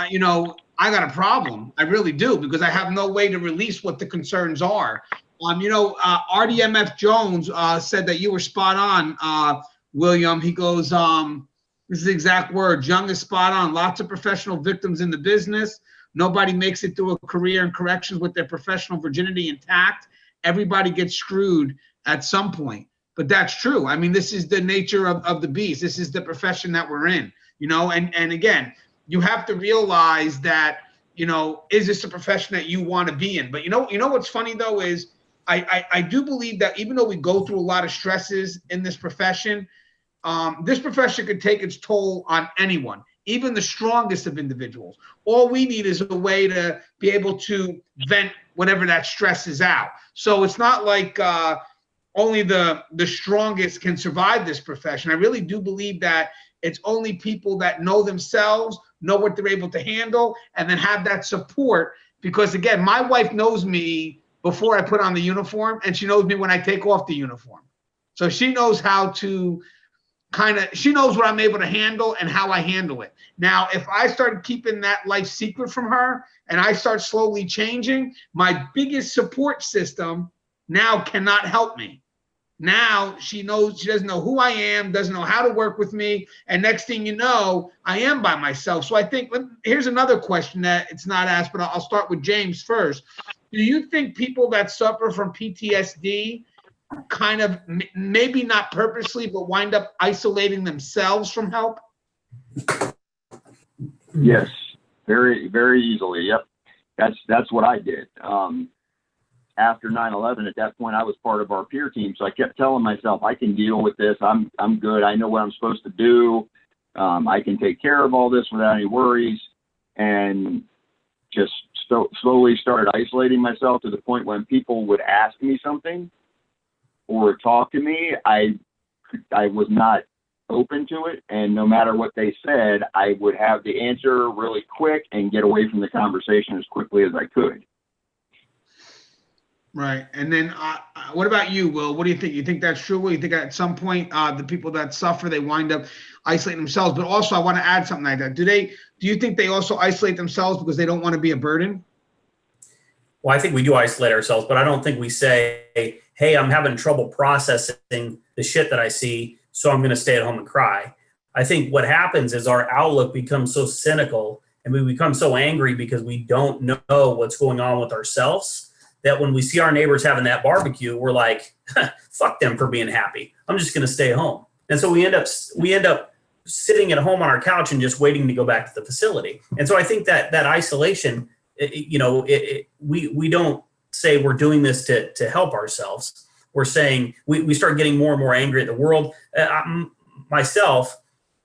you know, I got a problem. I really do, because I have no way to release what the concerns are. You know, RDMF Jones said that you were spot on, William. He goes, this is the exact words, Young is spot on. Lots of professional victims in the business. Nobody makes it through a career in corrections with their professional virginity intact. Everybody gets screwed at some point. But that's true. I mean, this is the nature of the beast. This is the profession that we're in, you know, and again, you have to realize that, you know, is this a profession that you want to be in? But you know what's funny though is I do believe that even though we go through a lot of stresses in this profession could take its toll on anyone, even the strongest of individuals. All we need is a way to be able to vent whatever that stress is out. So it's not like only the strongest can survive this profession. I really do believe that it's only people that know themselves, know what they're able to handle, and then have that support. Because again, my wife knows me before I put on the uniform, and she knows me when I take off the uniform. So she knows how to she knows what I'm able to handle and how I handle it. Now, if I start keeping that life secret from her and I start slowly changing, my biggest support system now cannot help me. Now she doesn't know who I am, doesn't know how to work with me. And next thing you know, I am by myself. So I think, here's another question that it's not asked, but I'll start with James first. Do you think people that suffer from PTSD kind of, maybe not purposely, but wind up isolating themselves from help? Yes, very, very easily. Yep. That's what I did. After 9/11, at that point, I was part of our peer team. So I kept telling myself, I can deal with this. I'm good. I know what I'm supposed to do. I can take care of all this without any worries. And just slowly started isolating myself to the point when people would ask me something or talk to me, I was not open to it. And no matter what they said, I would have the answer really quick and get away from the conversation as quickly as I could. Right. And then what about you, Will? What do you think? You think that's true? Will you think at some point the people that suffer, they wind up isolating themselves? But also I want to add something like that. Do you think they also isolate themselves because they don't want to be a burden? Well, I think we do isolate ourselves, but I don't think we say, hey, I'm having trouble processing the shit that I see, so I'm going to stay at home and cry. I think what happens is our outlook becomes so cynical and we become so angry because we don't know what's going on with ourselves, that when we see our neighbors having that barbecue, we're like, fuck them for being happy. I'm just going to stay home. And so we end up sitting at home on our couch and just waiting to go back to the facility. And so I think that isolation, we don't say we're doing this to help ourselves. We're saying we start getting more and more angry at the world. Myself,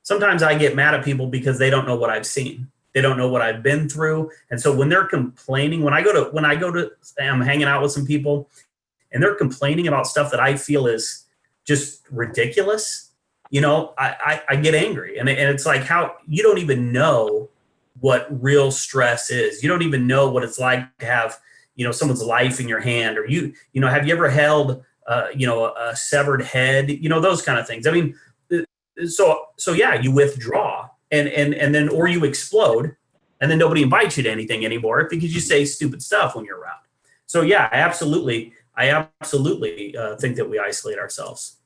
sometimes I get mad at people because they don't know what I've seen. They don't know what I've been through. And so when they're complaining, when I go to, I'm hanging out with some people and they're complaining about stuff that I feel is just ridiculous, I get angry. And it's like, how you don't even know what real stress is. You don't even know what it's like to have, someone's life in your hand, or have you ever held, a severed head, those kind of things. I mean, so yeah, you withdraw. And then, or you explode, and then nobody invites you to anything anymore because you say stupid stuff when you're around. So yeah, I absolutely think that we isolate ourselves.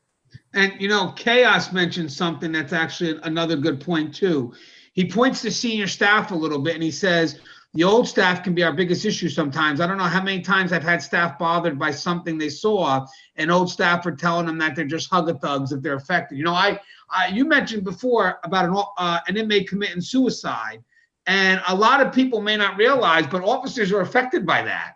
And Chaos mentioned something that's actually another good point too. He points to senior staff a little bit, and he says the old staff can be our biggest issue sometimes. I don't know how many times I've had staff bothered by something they saw, and old staff are telling them that they're just hug-a-thugs if they're affected. You mentioned before about an inmate committing suicide, and a lot of people may not realize, but officers are affected by that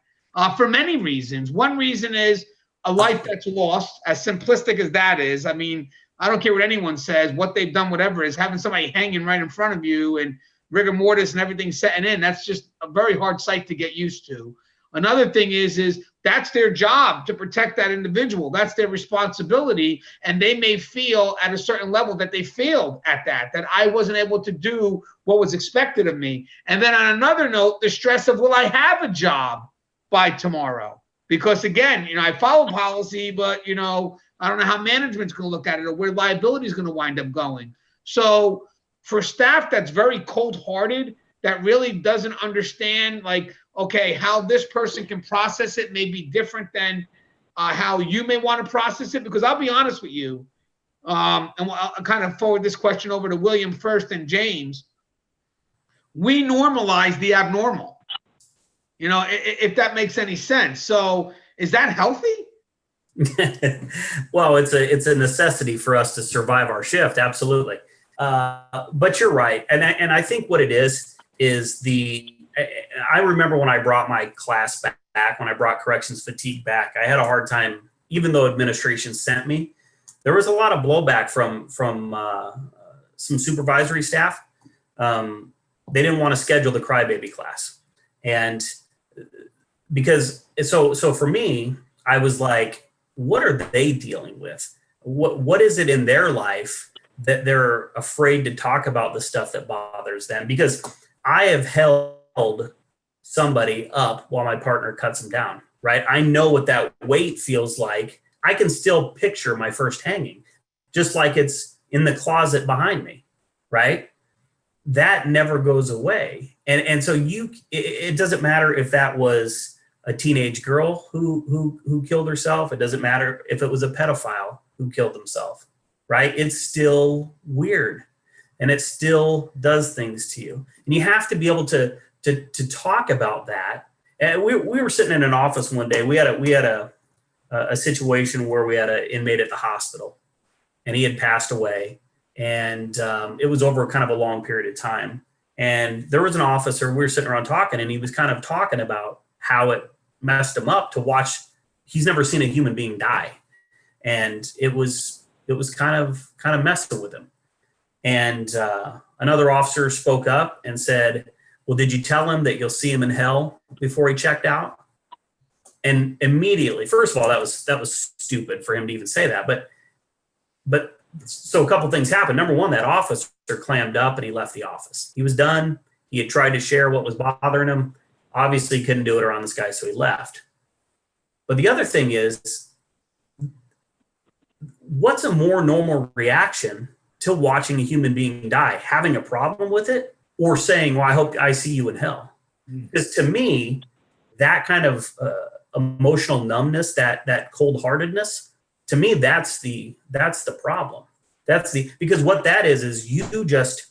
for many reasons. One reason is a life that's lost, as simplistic as that is. I mean, I don't care what anyone says, what they've done, whatever, is having somebody hanging right in front of you and rigor mortis and everything setting in. That's just a very hard sight to get used to. Another thing is that's their job to protect that individual. That's their responsibility. And they may feel at a certain level that they failed at that I wasn't able to do what was expected of me. And then on another note, the stress of, will I have a job by tomorrow? Because again, I follow policy, but I don't know how management's going to look at it or where liability is going to wind up going. So for staff that's very cold-hearted, that really doesn't understand, like, okay, how this person can process it may be different than how you may want to process it. Because I'll be honest with you, and I'll kind of forward this question over to William first and James. We normalize the abnormal, if that makes any sense. So is that healthy? Well, it's a necessity for us to survive our shift. Absolutely. But you're right. And I think what it is I remember when I brought my class back, when I brought corrections fatigue back, I had a hard time, even though administration sent me. There was a lot of blowback from some supervisory staff. They didn't want to schedule the crybaby class. And because, so for me, I was like, what are they dealing with? What is it in their life that they're afraid to talk about the stuff that bothers them? Because I have held somebody up while my partner cuts them down, right? I know what that weight feels like. I can still picture my first hanging, just like it's in the closet behind me, right? That never goes away. And so it doesn't matter if that was a teenage girl who killed herself. It doesn't matter if it was a pedophile who killed himself, right? It's still weird. And it still does things to you. And you have to be able to talk about that. And we were sitting in an office one day. We had a situation where we had an inmate at the hospital, and he had passed away. And it was over kind of a long period of time. And there was an officer, we were sitting around talking, and he was kind of talking about how it messed him up to watch. He's never seen a human being die. And it was kind of messing with him. And another officer spoke up and said, well, did you tell him that you'll see him in hell before he checked out? And immediately, first of all, that was stupid for him to even say that. But so a couple things happened. Number one, that officer clammed up and he left the office. He was done. He had tried to share what was bothering him. Obviously couldn't do it around this guy, so he left. But the other thing is, what's a more normal reaction to watching a human being die? Having a problem with it, or saying, well, I hope I see you in hell? Because to me, that kind of emotional numbness, that cold-heartedness, to me, that's the problem. Because what that is you just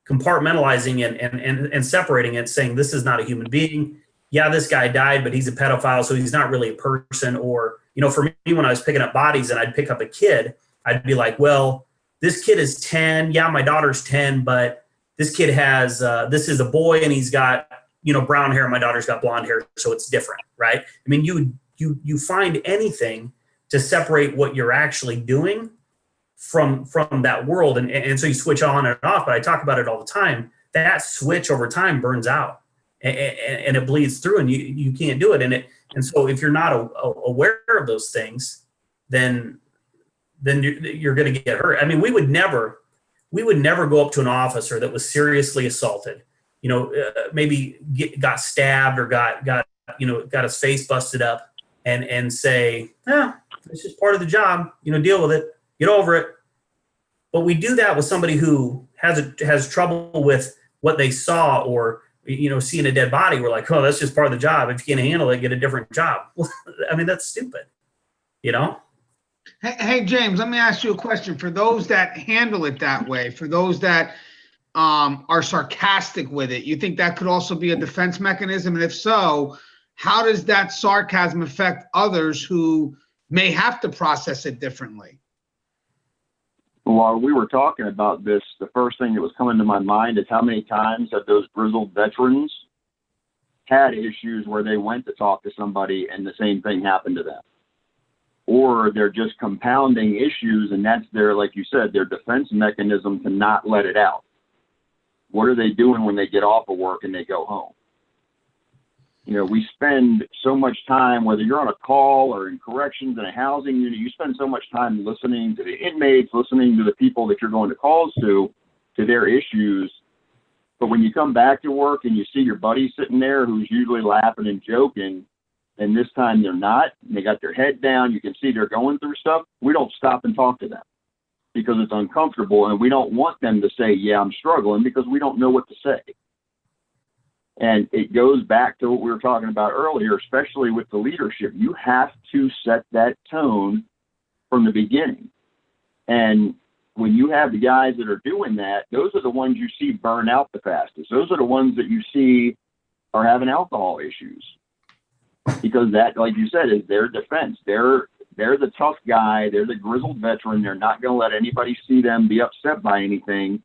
compartmentalizing and separating it, saying this is not a human being. Yeah, this guy died, but he's a pedophile, so he's not really a person. Or, for me, when I was picking up bodies and I'd pick up a kid, I'd be like, well, this kid is 10. Yeah, my daughter's 10, but this kid has, this is a boy and he's got, brown hair. My daughter's got blonde hair, so it's different, right? I mean, you find anything to separate what you're actually doing from that world. And so you switch on and off, but I talk about it all the time. That switch over time burns out and it bleeds through, and you can't do it. And so if you're not aware of those things, then you're going to get hurt. I mean, we would never go up to an officer that was seriously assaulted, maybe got stabbed or got his face busted up and say, it's just part of the job, deal with it, get over it. But we do that with somebody who has trouble with what they saw, or, seeing a dead body. We're like, oh, that's just part of the job. If you can't handle it, get a different job. Well, I mean, that's stupid, Hey, James, let me ask you a question. For those that handle it that way, for those that are sarcastic with it, you think that could also be a defense mechanism? And if so, how does that sarcasm affect others who may have to process it differently? While we were talking about this, the first thing that was coming to my mind is how many times have those grizzled veterans had issues where they went to talk to somebody and the same thing happened to them. Or they're just compounding issues, and that's their, like you said, their defense mechanism to not let it out. What are they doing when they get off of work and they go home? You know, we spend so much time, whether you're on a call or in corrections in a housing unit, you spend so much time listening to the inmates, listening to the people that you're going to calls to their issues. But when you come back to work and you see your buddy sitting there who's usually laughing and joking, and this time they're not, and they got their head down, you can see they're going through stuff, we don't stop and talk to them because it's uncomfortable, and we don't want them to say, yeah, I'm struggling, because we don't know what to say. And it goes back to what we were talking about earlier, especially with the leadership. You have to set that tone from the beginning. And when you have the guys that are doing that, those are the ones you see burn out the fastest. Those are the ones that you see are having alcohol issues. Because that, like you said, is their defense. They're the tough guy. They're the grizzled veteran. They're not going to let anybody see them be upset by anything.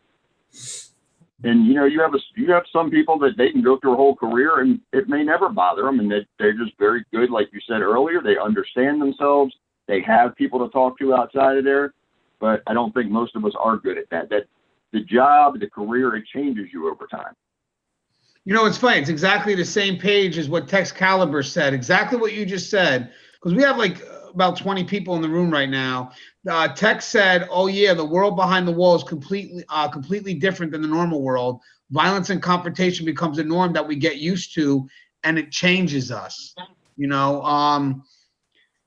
And, you know, you have some people that they can go through a whole career and it may never bother them. And they're just very good. Like you said earlier, they understand themselves. They have people to talk to outside of there. But I don't think most of us are good at that. That the job, the career, it changes you over time. You know, it's funny. It's exactly the same page as what Tex Caliber said. Exactly what you just said. Because we have like about 20 people in the room right now. Tex said, "Oh yeah, the world behind the wall is completely different than the normal world. Violence and confrontation becomes a norm that we get used to, and it changes us." You know,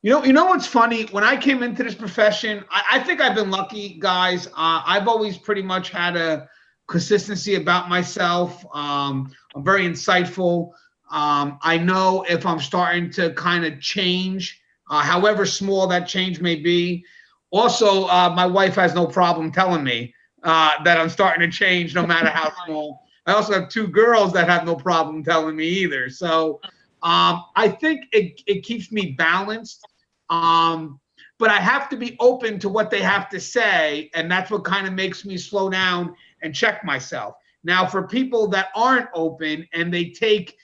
you know what's funny? When I came into this profession, I think I've been lucky, guys. I've always pretty much had a consistency about myself. I'm very insightful. I know if I'm starting to kind of change, however small that change may be. Also, my wife has no problem telling me that I'm starting to change no matter how small. I also have 2 girls that have no problem telling me either. So I think it keeps me balanced. But I have to be open to what they have to say. And that's what kind of makes me slow down and check myself. Now, for people that aren't open and they take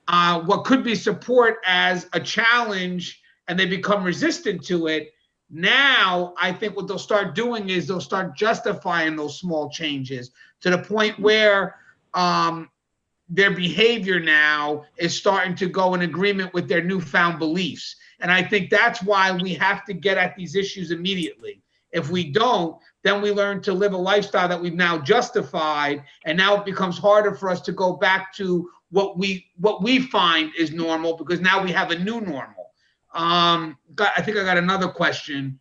what could be support as a challenge and they become resistant to it, now I think what they'll start doing is they'll start justifying those small changes to the point where their behavior now is starting to go in agreement with their newfound beliefs. And I think that's why we have to get at these issues immediately. If we don't, then we learn to live a lifestyle that we've now justified, and now it becomes harder for us to go back to what we find is normal, because now we have a new normal. I think I got another question.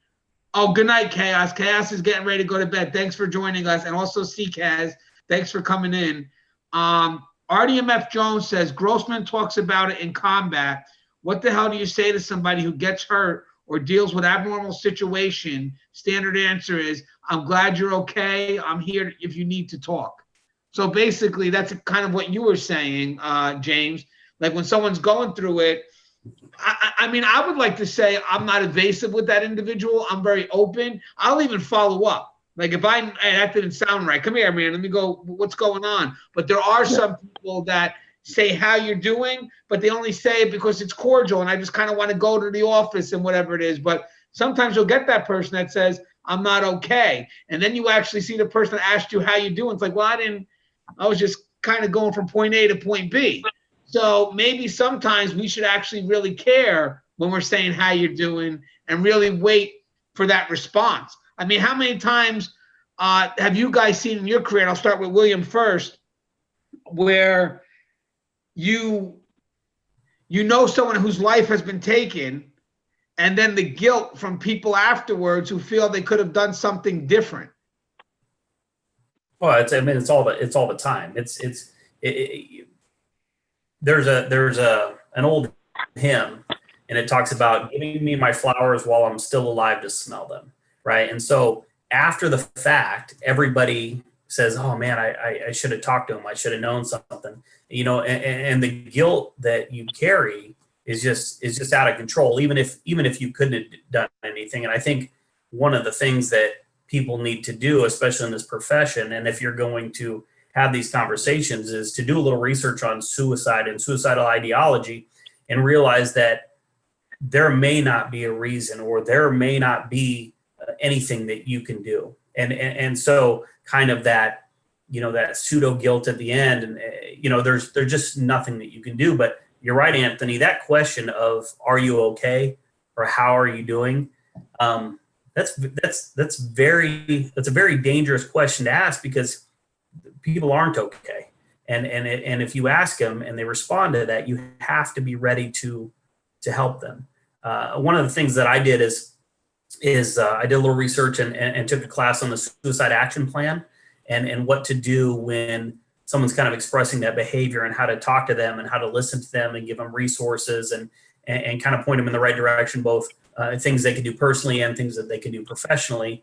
Oh, good night, Chaos. Chaos is getting ready to go to bed. Thanks for joining us. And also CKaz, thanks for coming in. RDMF Jones says, Grossman talks about it in combat. What the hell do you say to somebody who gets hurt or deals with abnormal situation? Standard answer is, I'm glad you're okay. I'm here if you need to talk. So basically, that's kind of what you were saying, James. Like when someone's going through it, I mean, I would like to say I'm not evasive with that individual. I'm very open. I'll even follow up. Like if that didn't sound right. Come here, man. Let me go. What's going on? But there are some people that say how you're doing, but they only say it because it's cordial. And I just kind of want to go to the office and whatever it is. But sometimes you'll get that person that says, I'm not okay. And then you actually see the person that asked you how you doing. It's like, well, I was just kind of going from point A to point B. So maybe sometimes we should actually really care when we're saying how you're doing and really wait for that response. I mean, how many times have you guys seen in your career, and I'll start with William first, where you know someone whose life has been taken, and then the guilt from people afterwards who feel they could have done something different? Well, it's all the time. There's an old hymn, and it talks about giving me my flowers while I'm still alive to smell them, right? And so after the fact, everybody says, "Oh man, I should have talked to him. I should have known something," you know. And the guilt that you carry is just out of control, even if you couldn't have done anything. And I think one of the things that people need to do, especially in this profession, and if you're going to have these conversations, is to do a little research on suicide and suicidal ideology and realize that there may not be a reason, or there may not be anything that you can do. And so kind of that that pseudo guilt at the end. And, there's just nothing that you can do. But you're right, Anthony, that question of, are you okay? Or how are you doing? That's a very dangerous question to ask, because people aren't okay. And if you ask them and they respond to that, you have to be ready to help them. One of the things that I did is I did a little research and took a class on the suicide action plan and what to do when someone's kind of expressing that behavior, and how to talk to them and how to listen to them and give them resources and kind of point them in the right direction, both things they can do personally and things that they can do professionally,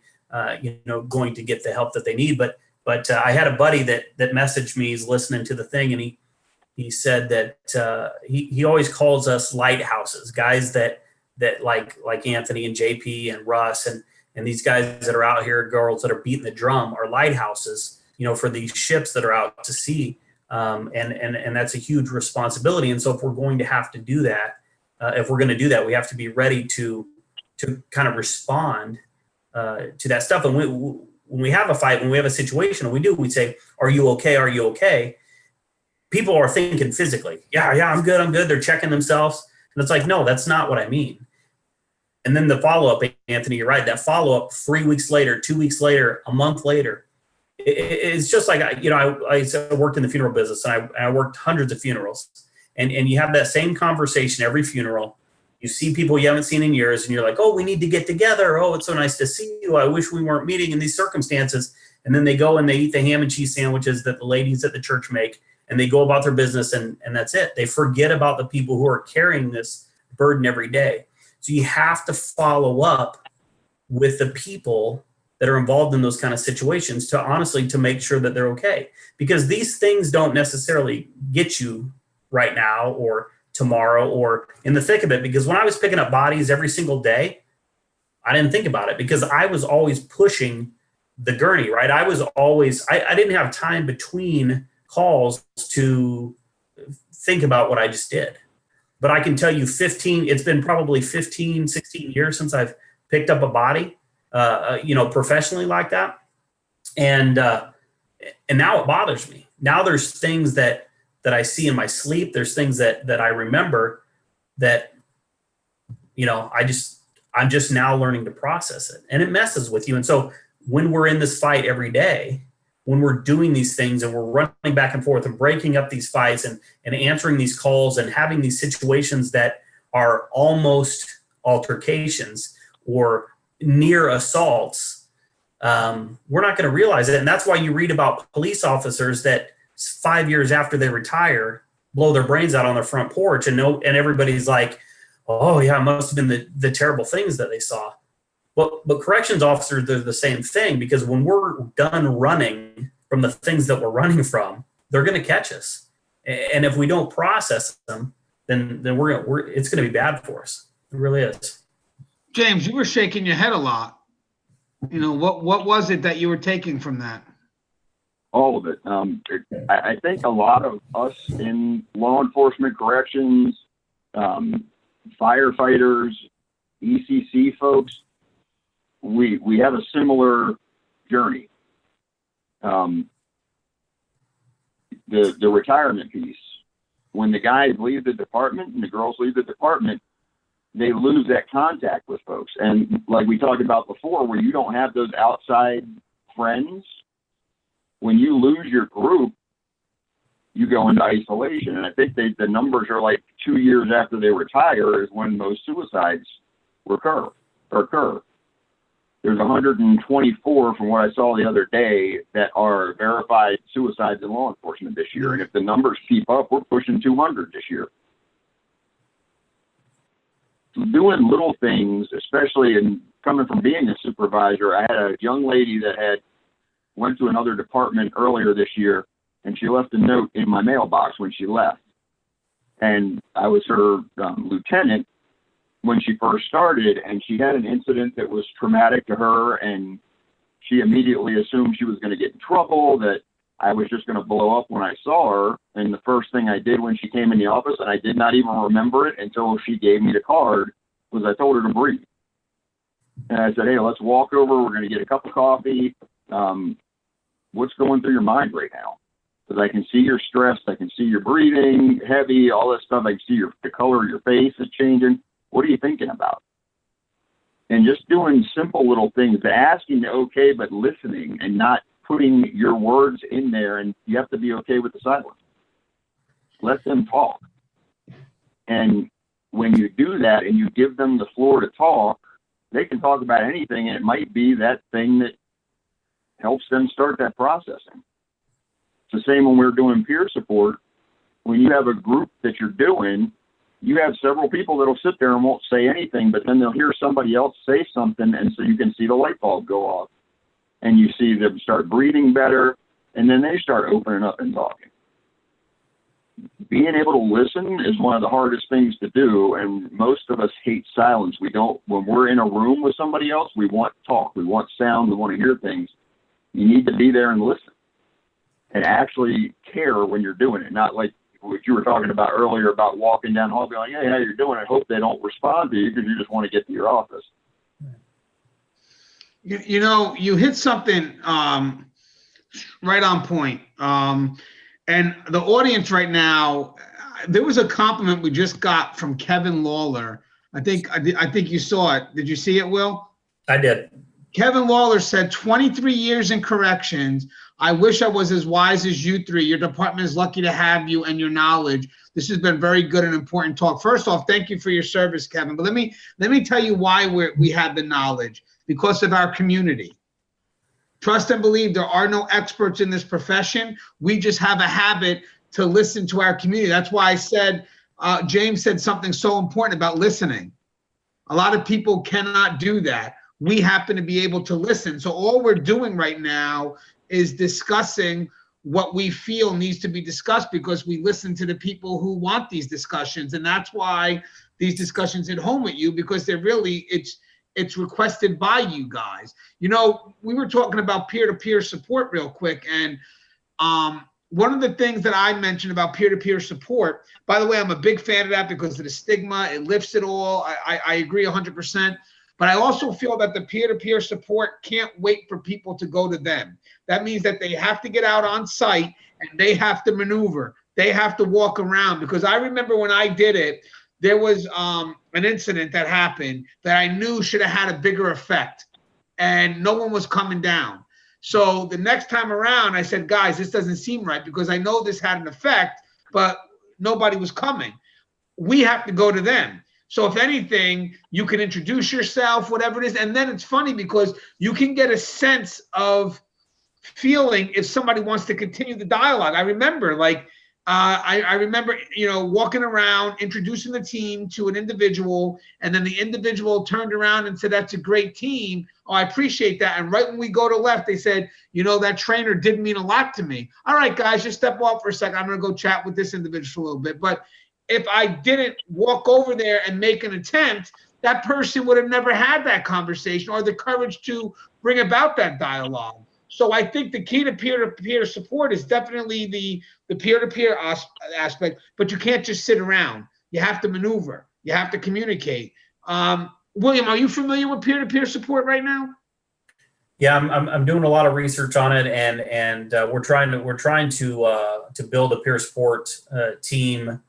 going to get the help that they need. But I had a buddy that messaged me, he's listening to the thing, and he said that he always calls us lighthouses, guys that like Anthony and JP and Russ and these guys that are out here, girls that are beating the drum, are lighthouses, for these ships that are out to sea. And that's a huge responsibility. And so if we're going to have to do that, we have to be ready to kind of respond to that stuff. And when we have a fight, when we have a situation, we say, are you okay? Are you okay? People are thinking physically, yeah, I'm good. They're checking themselves. And it's like, no, that's not what I mean. And then the follow-up, Anthony, you're right. That follow-up 3 weeks later, 2 weeks later, a month later, it's just like, I worked in the funeral business, and I worked hundreds of funerals, and you have that same conversation every funeral. You see people you haven't seen in years, and you're like, oh, we need to get together. Oh, it's so nice to see you. I wish we weren't meeting in these circumstances. And then they go and they eat the ham and cheese sandwiches that the ladies at the church make, and they go about their business, and that's it. They forget about the people who are carrying this burden every day. So you have to follow up with the people that are involved in those kind of situations to make sure that they're okay. Because these things don't necessarily get you right now or tomorrow or in the thick of it. Because when I was picking up bodies every single day, I didn't think about it, because I was always pushing the gurney, right? I didn't have time between calls to think about what I just did. But I can tell you it's been probably 15, 16 years since I've picked up a body, professionally like that. And now it bothers me. Now there's things that I see in my sleep. There's things that I remember that, I'm just now learning to process it, and it messes with you. And so when we're in this fight every day, when we're doing these things and we're running back and forth and breaking up these fights and answering these calls and having these situations that are almost altercations or near assaults, we're not going to realize it. And that's why you read about police officers that 5 years after they retire, blow their brains out on their front porch, and everybody's like, oh yeah, it must have been the terrible things that they saw. But corrections officers, they're the same thing, because when we're done running from the things that we're running from, they're going to catch us. And if we don't process them, then it's going to be bad for us. It really is. James, you were shaking your head a lot. What was it that you were taking from that? All of it. I think a lot of us in law enforcement, corrections, firefighters, ECC folks, we have a similar journey. The retirement piece, when the guys leave the department and the girls leave the department, they lose that contact with folks. And like we talked about before, where you don't have those outside friends, when you lose your group, you go into isolation. And I think the numbers are like 2 years after they retire is when most suicides occur. There's 124 from what I saw the other day that are verified suicides in law enforcement this year. And if the numbers keep up, we're pushing 200 this year. So doing little things, especially in coming from being a supervisor, I had a young lady that went to another department earlier this year, and she left a note in my mailbox when she left. And I was her lieutenant when she first started, and she had an incident that was traumatic to her, and she immediately assumed she was going to get in trouble, that I was just going to blow up when I saw her. And the first thing I did when she came in the office, and I did not even remember it until she gave me the card, was I told her to breathe. And I said, hey, let's walk over. We're going to get a cup of coffee. what's going through your mind right now? Because I can see you're stressed. I can see you're breathing heavy, all this stuff. I can see the color of your face is changing. What are you thinking about? And just doing simple little things, asking okay, but listening and not putting your words in there. And you have to be okay with the silence. Let them talk. And when you do that and you give them the floor to talk, they can talk about anything, and it might be that thing that helps them start that processing. It's the same when we're doing peer support. When you have a group that you're doing, you have several people that'll sit there and won't say anything, but then they'll hear somebody else say something, and so you can see the light bulb go off. And you see them start breathing better, and then they start opening up and talking. Being able to listen is one of the hardest things to do, and most of us hate silence. We don't, when we're in a room with somebody else, we want talk, we want sound, we want to hear things. You need to be there and listen and actually care when you're doing it, not like what you were talking about earlier about walking down the hall going, hey, how you doing? I hope they don't respond to you because you just want to get to your office. You know, you hit something right on point. And the audience right now, there was a compliment we just got from Kevin Lawler. I think you saw it. Did you see it, Will? I did. Kevin Lawler said, 23 years in corrections. I wish I was as wise as you three. Your department is lucky to have you and your knowledge. This has been very good and important talk. First off, thank you for your service, Kevin. But let me tell you why we have the knowledge. Because of our community. Trust and believe there are no experts in this profession. We just have a habit to listen to our community. That's why I said, James said something so important about listening. A lot of people cannot do that. We happen to be able to listen. So all we're doing right now is discussing what we feel needs to be discussed because we listen to the people who want these discussions. And that's why these discussions hit home with you, because they're really, it's requested by you guys. You know, we were talking about peer-to-peer support real quick. And one of the things that I mentioned about peer-to-peer support, by the way, I'm a big fan of that because of the stigma. It lifts it all. I agree 100%. But I also feel that the peer-to-peer support can't wait for people to go to them. That means that they have to get out on site and they have to maneuver. They have to walk around, because I remember when I did it, there was an incident that happened that I knew should have had a bigger effect, and no one was coming down. So the next time around, I said, guys, this doesn't seem right, because I know this had an effect, but nobody was coming. We have to go to them. So if anything, you can introduce yourself, whatever it is. And then it's funny because you can get a sense of feeling if somebody wants to continue the dialogue. I remember, like, I remember, you know, walking around, introducing the team to an individual, and then the individual turned around and said, that's a great team. Oh, I appreciate that. And right when we go to left, they said, you know, that trainer did mean a lot to me. All right, guys, just step off for a second. I'm going to go chat with this individual for a little bit. But if I didn't walk over there and make an attempt, that person would have never had that conversation or the courage to bring about that dialogue. So I think the key to peer-to-peer support is definitely the peer-to-peer aspect, but you can't just sit around. You have to maneuver. You have to communicate. William, are you familiar with peer-to-peer support right now? Yeah, I'm doing a lot of research on it, and we're trying to build a peer support team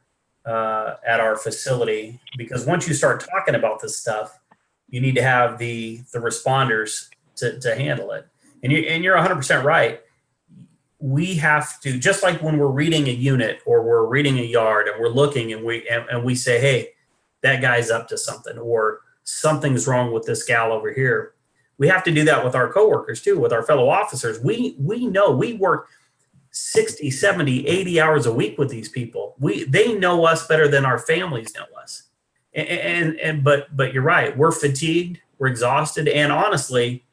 at our facility, because once you start talking about this stuff, you need to have the responders to handle it. And you're 100% right. We have to, just like when we're reading a unit or we're reading a yard and we're looking and we say, hey, that guy's up to something, or something's wrong with this gal over here. We have to do that with our coworkers too, with our fellow officers. We know we work 60, 70, 80 hours a week with these people. They know us better than our families know us. But you're right. We're fatigued, we're exhausted, and honestly,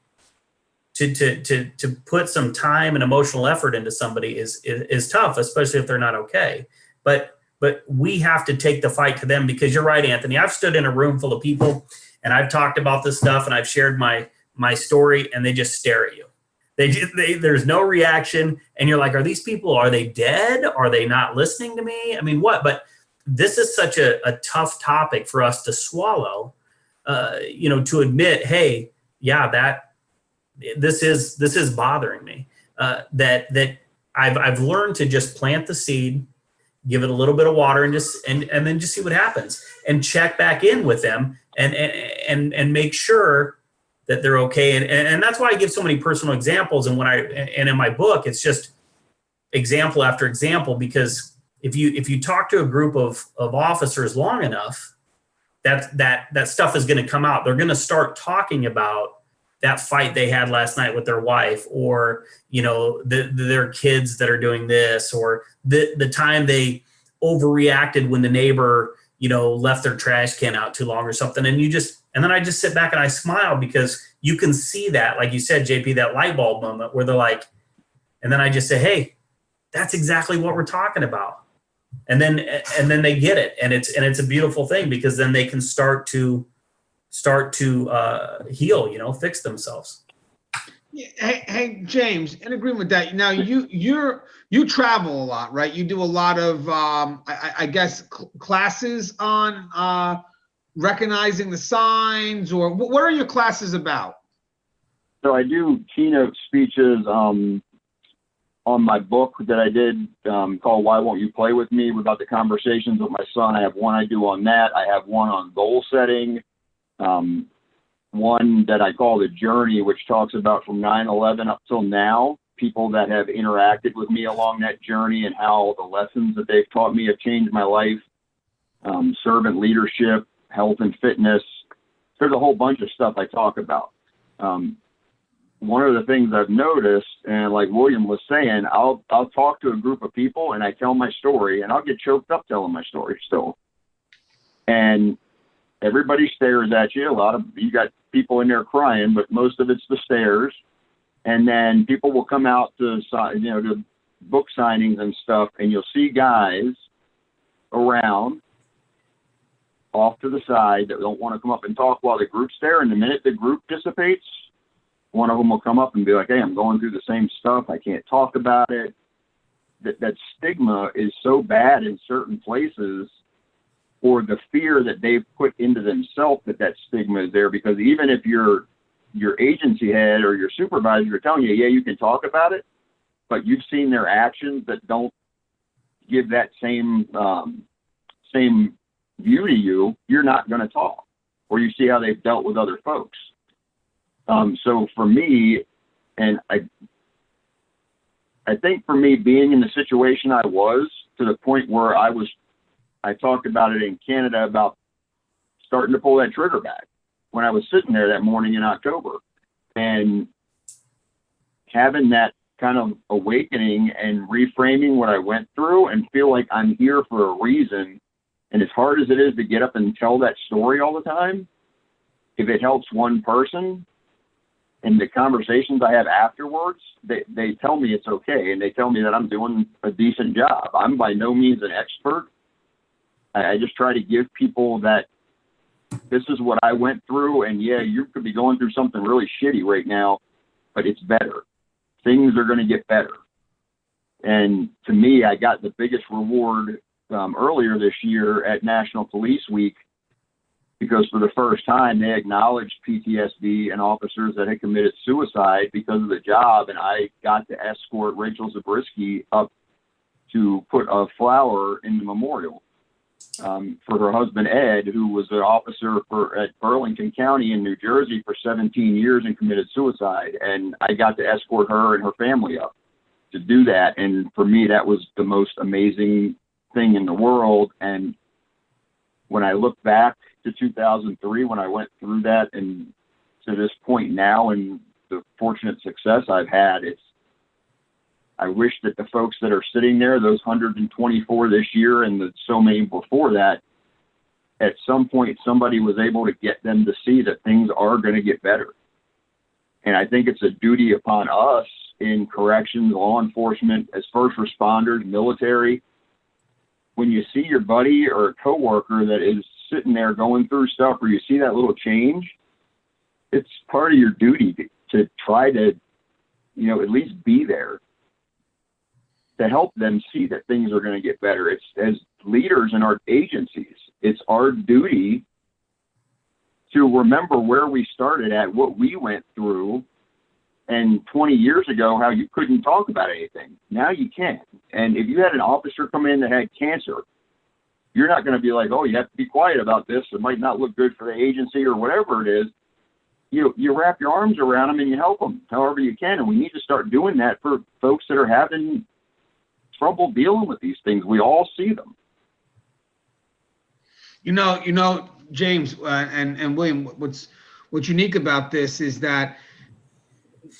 to put some time and emotional effort into somebody is tough, especially if they're not okay. But we have to take the fight to them, because you're right, Anthony. I've stood in a room full of people and I've talked about this stuff and I've shared my story, and they just stare at you. There's no reaction, and you're like, are these people, are they dead? Are they not listening to me? I mean, what? But this is such a tough topic for us to swallow, to admit, hey, yeah, this is bothering me. that I've learned to just plant the seed, give it a little bit of water, and then just see what happens, and check back in with them and make sure that they're okay. And that's why I give so many personal examples. And in my book, it's just example after example, because if you talk to a group of officers long enough, that stuff is going to come out. They're going to start talking about that fight they had last night with their wife, or, their kids that are doing this, or the time they overreacted when the neighbor, left their trash can out too long or something. And then I just sit back and I smile, because you can see that, like you said, JP, that light bulb moment where they're like, and then I just say, hey, that's exactly what we're talking about. And then they get it. And it's a beautiful thing, because then they can start to heal, fix themselves. Hey, James, in agreement with that. Now you travel a lot, right? You do a lot of, I guess, classes on recognizing the signs, or what are your classes about? So I do keynote speeches on my book that I did called Why Won't You Play With Me, about the conversations with my son. I have one I do on that. I have one on goal setting. One that I call The Journey, which talks about from 9/11 up till now, people that have interacted with me along that journey and how the lessons that they've taught me have changed my life. Servant leadership, health and fitness. There's a whole bunch of stuff I talk about. One of the things I've noticed, and like William was saying, I'll talk to a group of people and I tell my story, and I'll get choked up telling my story still. And everybody stares at you. You got people in there crying, but most of it's the stares. And then people will come out to book signings and stuff, and you'll see guys around off to the side that don't want to come up and talk while the group's there. And the minute the group dissipates, one of them will come up and be like, hey, I'm going through the same stuff. I can't talk about it. That stigma is so bad in certain places, or the fear that they've put into themselves that stigma is there. Because even if your agency head or your supervisor are telling you, yeah, you can talk about it, but you've seen their actions that don't give that same view to you, you're not going to talk. Or you see how they've dealt with other folks. So for me, and I think for me, being in the situation I was, to the point where I talked about it in Canada about starting to pull that trigger back when I was sitting there that morning in October, and having that kind of awakening and reframing what I went through, and feel like I'm here for a reason. And as hard as it is to get up and tell that story all the time, if it helps one person, and the conversations I have afterwards, they tell me it's okay, and they tell me that I'm doing a decent job. I'm by no means an expert. I just try to give people that this is what I went through, and yeah, you could be going through something really shitty right now, but it's better. Things are going to get better. And to me, I got the biggest reward earlier this year at National Police Week, because for the first time they acknowledged PTSD and officers that had committed suicide because of the job. And I got to escort Rachel Zabriskie up to put a flower in the memorial for her husband, Ed, who was an officer at Burlington County in New Jersey for 17 years and committed suicide. And I got to escort her and her family up to do that. And for me, that was the most amazing thing in the world. And when I look back to 2003, when I went through that, and to this point now, and the fortunate success I've had, I wish that the folks that are sitting there, those 124 this year and so many before that, at some point somebody was able to get them to see that things are going to get better. And I think it's a duty upon us in corrections, law enforcement, as first responders, military. When you see your buddy or a coworker that is sitting there going through stuff, or you see that little change, it's part of your duty to try to, at least be there to help them see that things are going to get better. It's, as leaders in our agencies, it's our duty to remember where we started at, what we went through, And 20 years ago, how you couldn't talk about anything. Now you can. And if you had an officer come in that had cancer, you're not going to be like, oh, you have to be quiet about this. It might not look good for the agency or whatever it is. You wrap your arms around them and you help them however you can. And we need to start doing that for folks that are having trouble dealing with these things. We all see them. James and William, what's unique about this is that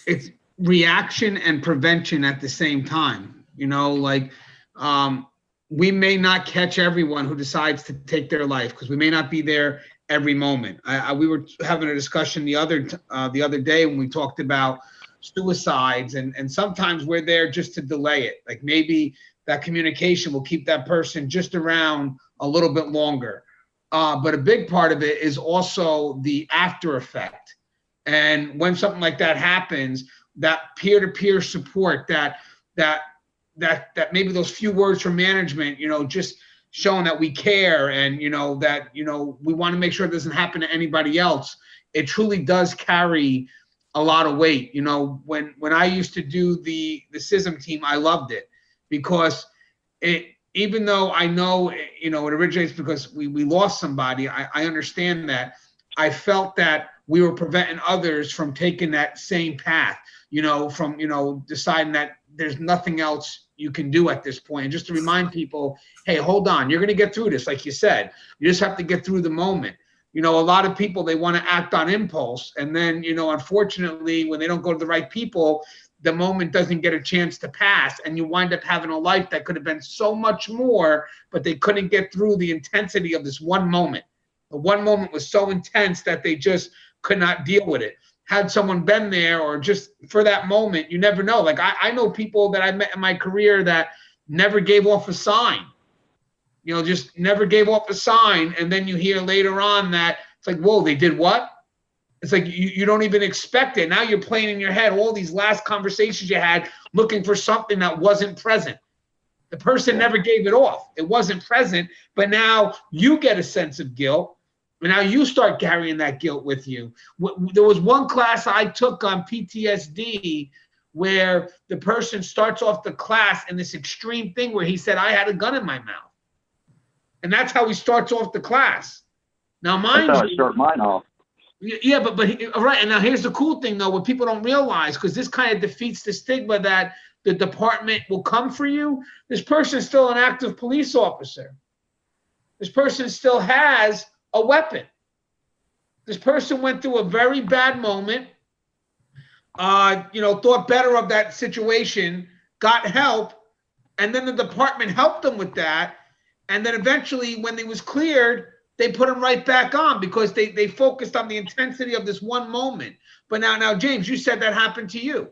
it's reaction and prevention at the same time. We may not catch everyone who decides to take their life because we may not be there every moment. We were having a discussion the other day when we talked about suicides, and sometimes we're there just to delay it. Like maybe that communication will keep that person just around a little bit longer. But a big part of it is also the after effect. And when something like that happens, that peer-to-peer support, that maybe those few words from management, just showing that we care and, that, we want to make sure it doesn't happen to anybody else. It truly does carry a lot of weight. When I used to do the SISM team, I loved it because even though I know, it originates because we lost somebody, I understand that. I felt that we were preventing others from taking that same path, from, deciding that there's nothing else you can do at this point. And just to remind people, hey, hold on, you're going to get through this. Like you said, you just have to get through the moment. A lot of people, they want to act on impulse. And then, unfortunately, when they don't go to the right people, the moment doesn't get a chance to pass. And you wind up having a life that could have been so much more, but they couldn't get through the intensity of this one moment. The one moment was so intense that they just could not deal with it. Had someone been there or just for that moment, you never know. Like I know people that I met in my career that never gave off a sign, just never gave off a sign. And then you hear later on that it's like, whoa, they did what? It's like you don't even expect it. Now you're playing in your head all these last conversations you had looking for something that wasn't present. The person never gave it off. It wasn't present, but now you get a sense of guilt. And now you start carrying that guilt with you. There was one class I took on PTSD where the person starts off the class in this extreme thing where he said, I had a gun in my mouth. And that's how he starts off the class. Now, mind that's how you, I start mine off. Yeah, but right. And now here's the cool thing, though, what people don't realize, because this kind of defeats the stigma that the department will come for you. This person is still an active police officer. This person still has a weapon. This person went through a very bad moment, thought better of that situation, got help, and then the department helped them with that. And then eventually, when he was cleared, they put him right back on because they focused on the intensity of this one moment. But now, James, you said that happened to you.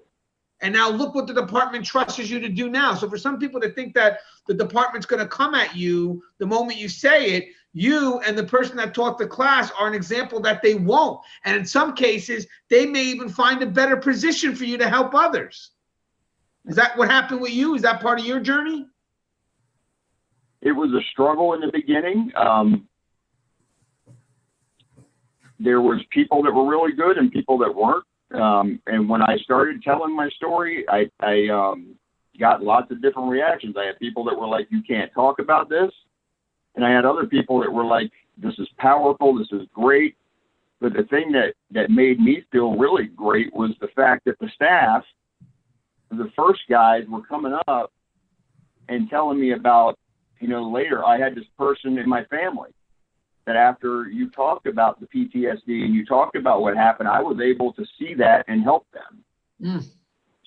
And now look what the department trusts you to do now. So for some people to think that the department's going to come at you the moment you say it, you and the person that taught the class are an example that they won't. And in some cases, they may even find a better position for you to help others. Is that what happened with you? Is that part of your journey? It was a struggle in the beginning. There was people that were really good and people that weren't. And when I started telling my story, I got lots of different reactions. I had people that were like, you can't talk about this. And I had other people that were like, this is powerful, this is great. But the thing that made me feel really great was the fact that the staff, the first guys, were coming up and telling me about, later I had this person in my family that after you talked about the PTSD and you talked about what happened, I was able to see that and help them.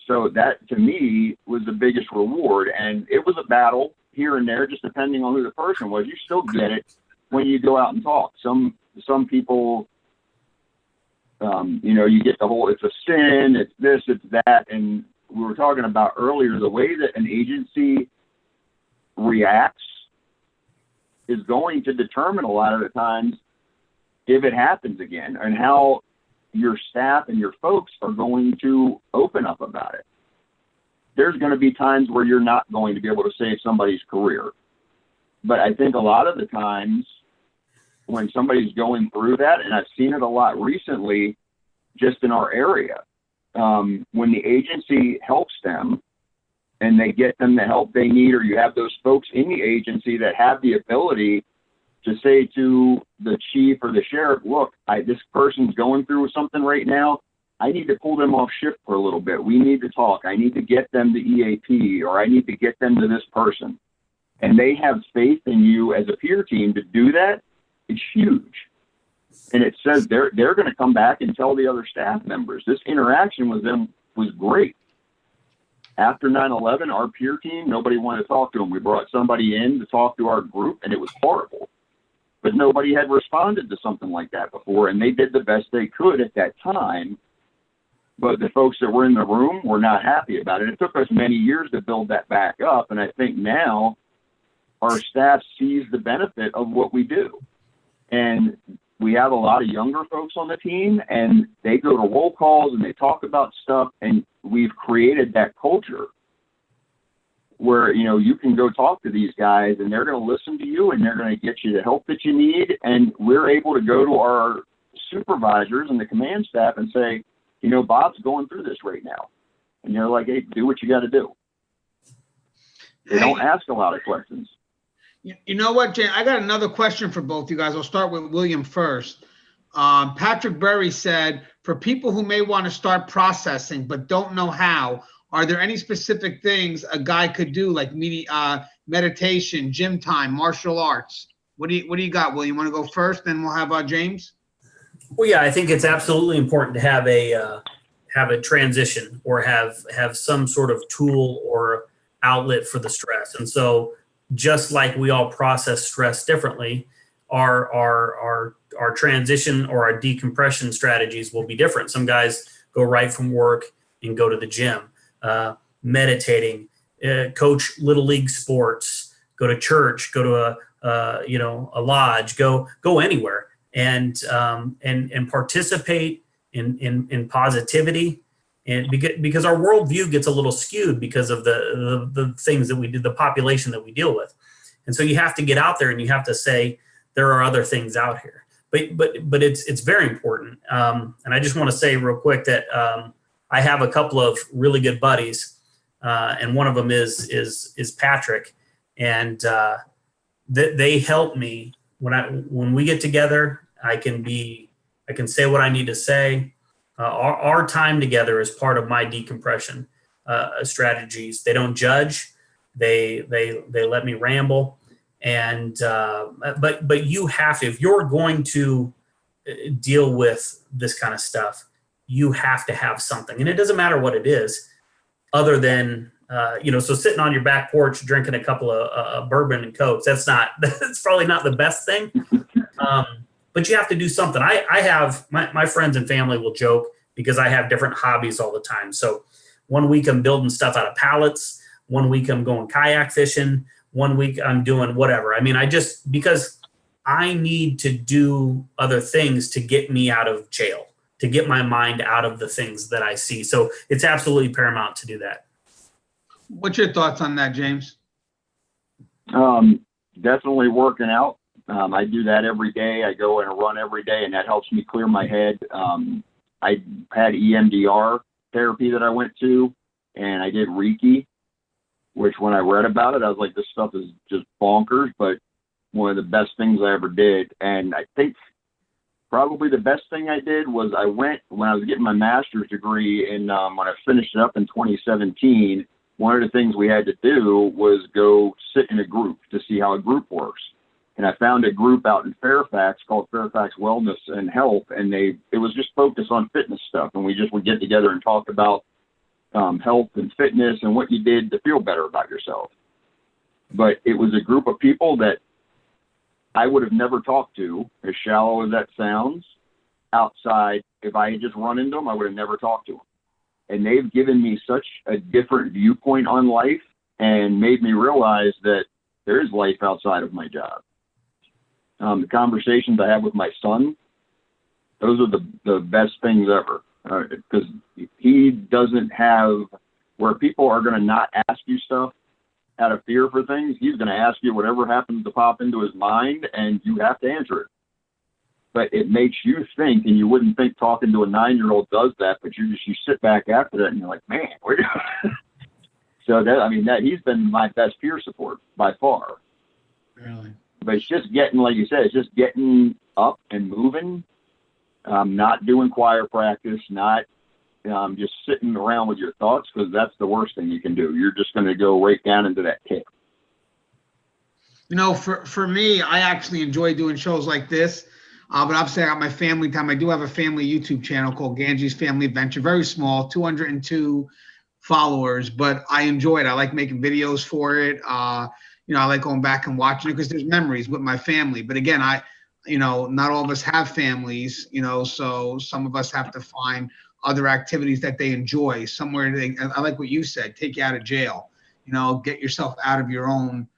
So that, to me, was the biggest reward. And it was a battle here and there, just depending on who the person was. You still get it when you go out and talk. Some people, you get the whole, it's a sin, it's this, it's that. And we were talking about earlier, the way that an agency reacts is going to determine a lot of the times if it happens again and how your staff and your folks are going to open up about it. There's going to be times where you're not going to be able to save somebody's career. But I think a lot of the times when somebody's going through that, and I've seen it a lot recently just in our area, when the agency helps them and they get them the help they need, or you have those folks in the agency that have the ability to say to the chief or the sheriff, look, this person's going through something right now. I need to pull them off shift for a little bit. We need to talk. I need to get them to EAP, or I need to get them to this person. And they have faith in you as a peer team to do that. It's huge. And it says they're going to come back and tell the other staff members. This interaction with them was great. After 9/11, our peer team, nobody wanted to talk to them. We brought somebody in to talk to our group, and it was horrible. But nobody had responded to something like that before, and they did the best they could at that time. But the folks that were in the room were not happy about it. It took us many years to build that back up, and I think now our staff sees the benefit of what we do. And we have a lot of younger folks on the team, and they go to roll calls and they talk about stuff, and we've created that culture where, you know, you can go talk to these guys and they're going to listen to you and they're going to get you the help that you need. And we're able to go to our supervisors and the command staff and say, you know, Bob's going through this right now. And they're like, hey, do what you got to do. They don't ask a lot of questions. You know what, Jay? I got another question for both you guys. I'll start with William first. Patrick Berry said, for people who may want to start processing but don't know how, are there any specific things a guy could do, like meditation, gym time, martial arts? What do you got, William? Want to go first? Then we'll have James. Well, yeah, I think it's absolutely important to have a transition or have some sort of tool or outlet for the stress. And so, just like we all process stress differently, our transition or our decompression strategies will be different. Some guys go right from work and go to the gym, meditating, coach little league sports, go to church, go to a lodge, go anywhere, and participate in positivity. And because our worldview gets a little skewed because of the things that we do, the population that we deal with. And so you have to get out there and you have to say, there are other things out here. But it's very important. And I just want to say real quick that I have a couple of really good buddies, and one of them is Patrick. And they help me when we get together. I can say what I need to say. Our time together is part of my decompression strategies. They don't judge. They let me ramble, and but you have to, if you're going to deal with this kind of stuff, you have to have something, and it doesn't matter what it is, other than so sitting on your back porch drinking a couple of bourbon and cokes. That's probably not the best thing. But you have to do something. I have my friends and family will joke because I have different hobbies all the time. So one week I'm building stuff out of pallets. One week I'm going kayak fishing. One week I'm doing whatever. I mean, because I need to do other things to get me out of jail, to get my mind out of the things that I see. So it's absolutely paramount to do that. What's your thoughts on that, James? Definitely working out. I do that every day. I go and run every day, and that helps me clear my head. I had EMDR therapy that I went to, and I did Reiki, which when I read about it, I was like, this stuff is just bonkers, but one of the best things I ever did. And I think probably the best thing I did was when I was getting my master's degree, and when I finished it up in 2017, one of the things we had to do was go sit in a group to see how a group works. And I found a group out in Fairfax called Fairfax Wellness and Health, and it was just focused on fitness stuff. And we just would get together and talk about health and fitness and what you did to feel better about yourself. But it was a group of people that I would have never talked to, as shallow as that sounds, outside. If I had just run into them, I would have never talked to them. And they've given me such a different viewpoint on life and made me realize that there is life outside of my job. The conversations I have with my son, those are the best things ever, because he doesn't have where people are going to not ask you stuff out of fear for things. He's going to ask you whatever happens to pop into his mind, and you have to answer it. but it makes you think, and you wouldn't think talking to a 9-year-old does that, but you sit back after that and you're like, man, we're so that, I mean, that he's been my best peer support by far. Really? But it's just getting, like you said, it's just getting up and moving, not doing choir practice, not just sitting around with your thoughts, because that's the worst thing you can do. You're just going to go right down into that pit. You know, for me, I actually enjoy doing shows like this. But obviously I got my family time. I do have a family YouTube channel called Gangi's Family Adventure. Very small, 202 followers, but I enjoy it. I like making videos for it. You know, I like going back and watching it because there's memories with my family. But again, you know, not all of us have families, you know, so some of us have to find other activities that they enjoy somewhere. I like what you said, take you out of jail, you know, get yourself out of your own,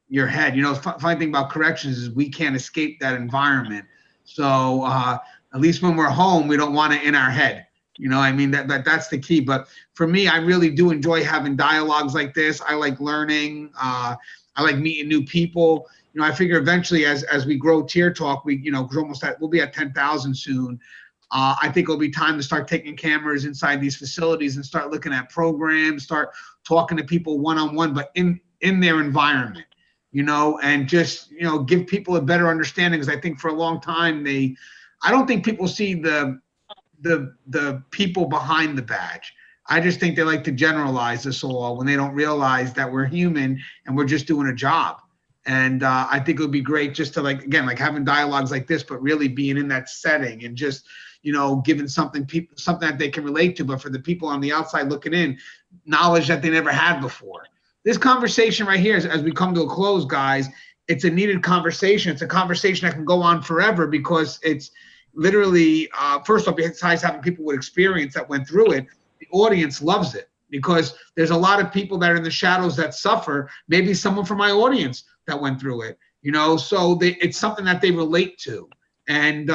your head. You know, the funny thing about corrections is we can't escape that environment. So at least when we're home, we don't want it in our head. You know, I mean, that's the key. But for me, I really do enjoy having dialogues like this. I like learning. I like meeting new people. You know, I figure eventually as we grow Tier Talk, we'll be at 10,000 soon. I think it'll be time to start taking cameras inside these facilities and start looking at programs, start talking to people one-on-one, but in their environment, you know, and just, you know, give people a better understanding. Because I think for a long time, I don't think people see the people behind the badge. I just think they like to generalize us all when they don't realize that we're human and we're just doing a job. And I think it would be great just to, like, again, like having dialogues like this, but really being in that setting and just, you know, giving something that they can relate to, but for the people on the outside looking in, knowledge that they never had before. This conversation right here, as we come to a close, guys, it's a needed conversation. It's a conversation that can go on forever because it's literally, first off, besides having people with experience that went through it, the audience loves it because there's a lot of people that are in the shadows that suffer. Maybe someone from my audience that went through it, you know, so it's something that they relate to. And,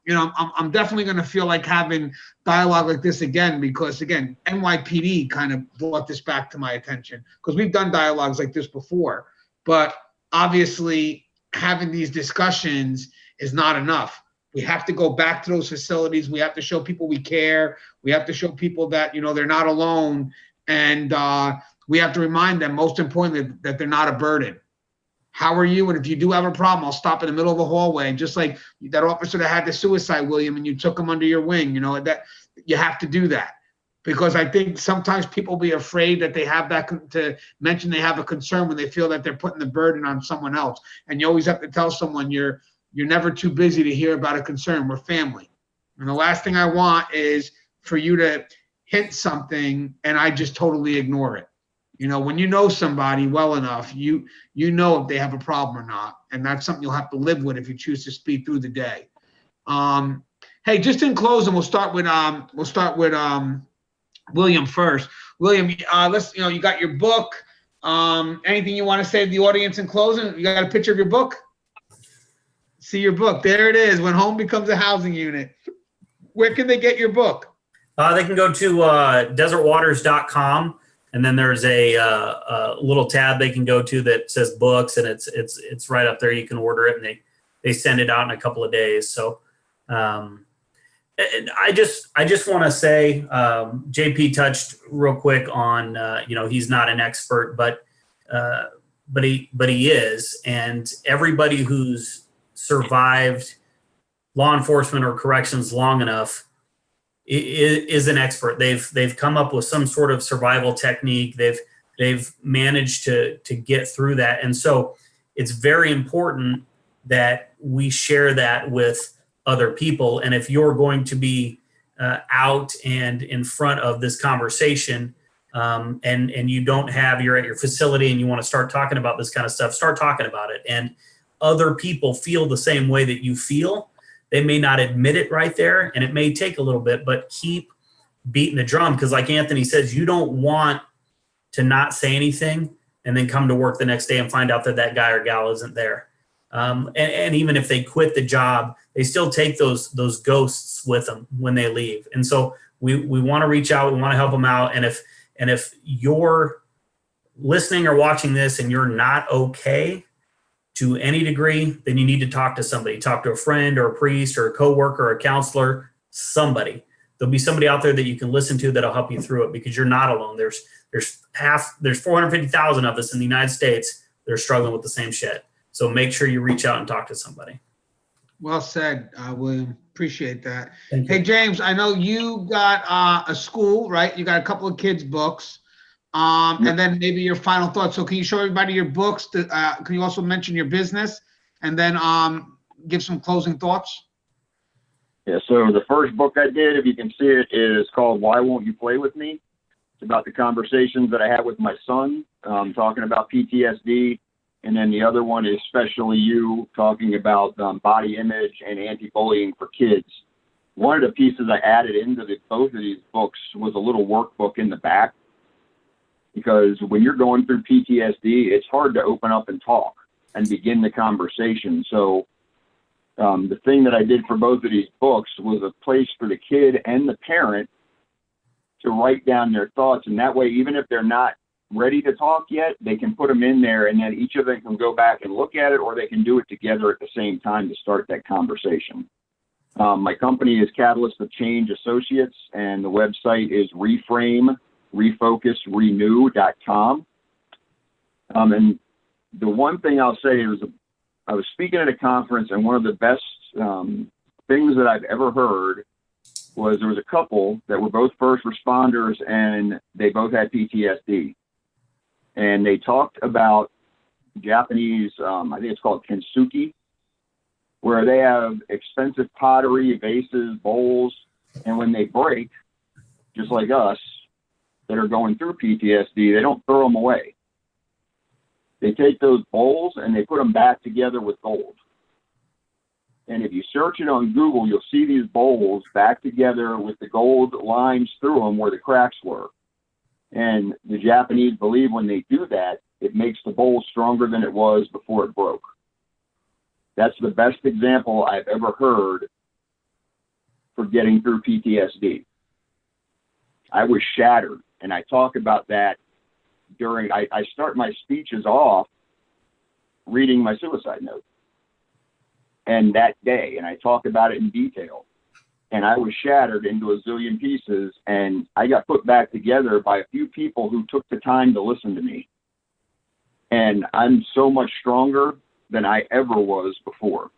you know, I'm definitely going to feel like having dialogue like this again, because, again, NYPD kind of brought this back to my attention because we've done dialogues like this before. But obviously, having these discussions is not enough. We have to go back to those facilities. We have to show people we care. We have to show people that, you know, they're not alone. And we have to remind them, most importantly, that they're not a burden. How are you? And if you do have a problem, I'll stop in the middle of the hallway. Just like that officer that had the suicide, William, and you took him under your wing, you know, that you have to do that. Because I think sometimes people be afraid that they have that to mention they have a concern when they feel that they're putting the burden on someone else. And you always have to tell someone you're never too busy to hear about a concern. We're family. And the last thing I want is for you to hint something and I just totally ignore it. You know, when you know somebody well enough, you know if they have a problem or not, and that's something you'll have to live with if you choose to speed through the day. Hey, just in closing, we'll start with William first. William, you got your book. Anything you want to say to the audience in closing? You got a picture of your book? See your book. There it is. When Home Becomes a Housing Unit. Where can they get your book? They can go to desertwaters.com. And then there's a little tab they can go to that says books, and it's right up there. You can order it, and they send it out in a couple of days. So I just want to say, JP touched real quick on you know, he's not an expert, but he is, and everybody who's survived law enforcement or corrections long enough is an expert. They've come up with some sort of survival technique. They've managed to get through that. And so it's very important that we share that with other people. And if you're going to be out and in front of this conversation, and you don't have, you're at your facility and you want to start talking about this kind of stuff, start talking about it. And other people feel the same way that you feel. They may not admit it right there, and it may take a little bit, but keep beating the drum. Because like Anthony says, you don't want to not say anything and then come to work the next day and find out that guy or gal isn't there. And even if they quit the job, they still take those ghosts with them when they leave. And so we want to reach out. We want to help them out. And if you're listening or watching this and you're not okay, to any degree, then you need to talk to somebody. Talk to a friend or a priest or a coworker or a counselor, somebody. There'll be somebody out there that you can listen to that'll help you through it, because you're not alone. There's 450,000 of us in the United States that are struggling with the same shit. So make sure you reach out and talk to somebody. Well said, William. Appreciate that. Thank you. Hey, James, I know you got a school, right? You got a couple of kids' books. And then maybe your final thoughts. So can you show everybody your books? Can you also mention your business and then give some closing thoughts? Yeah, so the first book I did, if you can see it, is called Why Won't You Play With Me? It's about the conversations that I had with my son, talking about PTSD. And then the other one is Especially You, talking about body image and anti-bullying for kids. One of the pieces I added into both of these books was a little workbook in the back, because when you're going through PTSD, it's hard to open up and talk and begin the conversation. So the thing that I did for both of these books was a place for the kid and the parent to write down their thoughts. And that way, even if they're not ready to talk yet, they can put them in there, and then each of them can go back and look at it, or they can do it together at the same time to start that conversation. My company is Catalyst of Change Associates, and the website is refocusrenew.com. And the one thing I'll say is, I was speaking at a conference, and one of the best things that I've ever heard was there was a couple that were both first responders, and they both had PTSD. And they talked about Japanese, I think it's called kintsugi, where they have expensive pottery, vases, bowls, and when they break, just like us, that are going through PTSD, they don't throw them away. They take those bowls and they put them back together with gold. And if you search it on Google, you'll see these bowls back together with the gold lines through them where the cracks were. And the Japanese believe when they do that, it makes the bowl stronger than it was before it broke. That's the best example I've ever heard for getting through PTSD. I was shattered, and I talk about that during, I start my speeches off reading my suicide note. And that day, and I talk about it in detail. And I was shattered into a zillion pieces, and I got put back together by a few people who took the time to listen to me. And I'm so much stronger than I ever was before.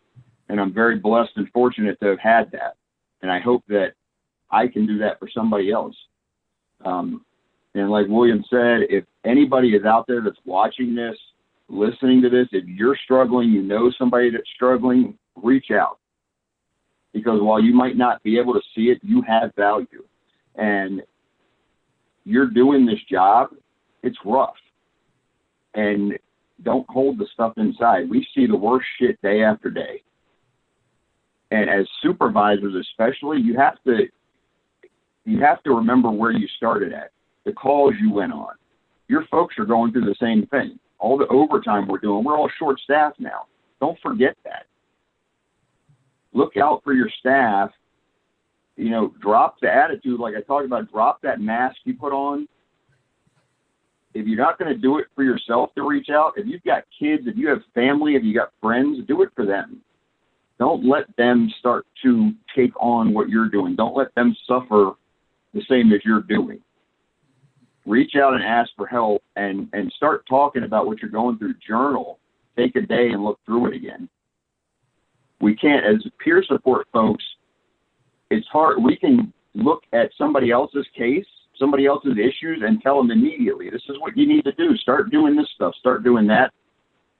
And I'm very blessed and fortunate to have had that. And I hope that I can do that for somebody else. And like William said, if anybody is out there that's watching this, listening to this, if you're struggling, you know somebody that's struggling, reach out. Because while you might not be able to see it, you have value. And you're doing this job, it's rough. And don't hold the stuff inside. We see the worst shit day after day. And as supervisors especially, you have to remember where you started at, the calls you went on. Your folks are going through the same thing. All the overtime we're doing, we're all short-staffed now. Don't forget that. Look out for your staff. You know, drop the attitude, like I talked about, drop that mask you put on. If you're not going to do it for yourself to reach out, if you've got kids, if you have family, if you got friends, do it for them. Don't let them start to take on what you're doing. Don't let them suffer the same as you're doing. Reach out and ask for help, and start talking about what you're going through. Journal. Take a day and look through it again. We can't, as peer support folks, it's hard. We can look at somebody else's case, somebody else's issues, and tell them immediately, this is what you need to do. Start doing this stuff. Start doing that.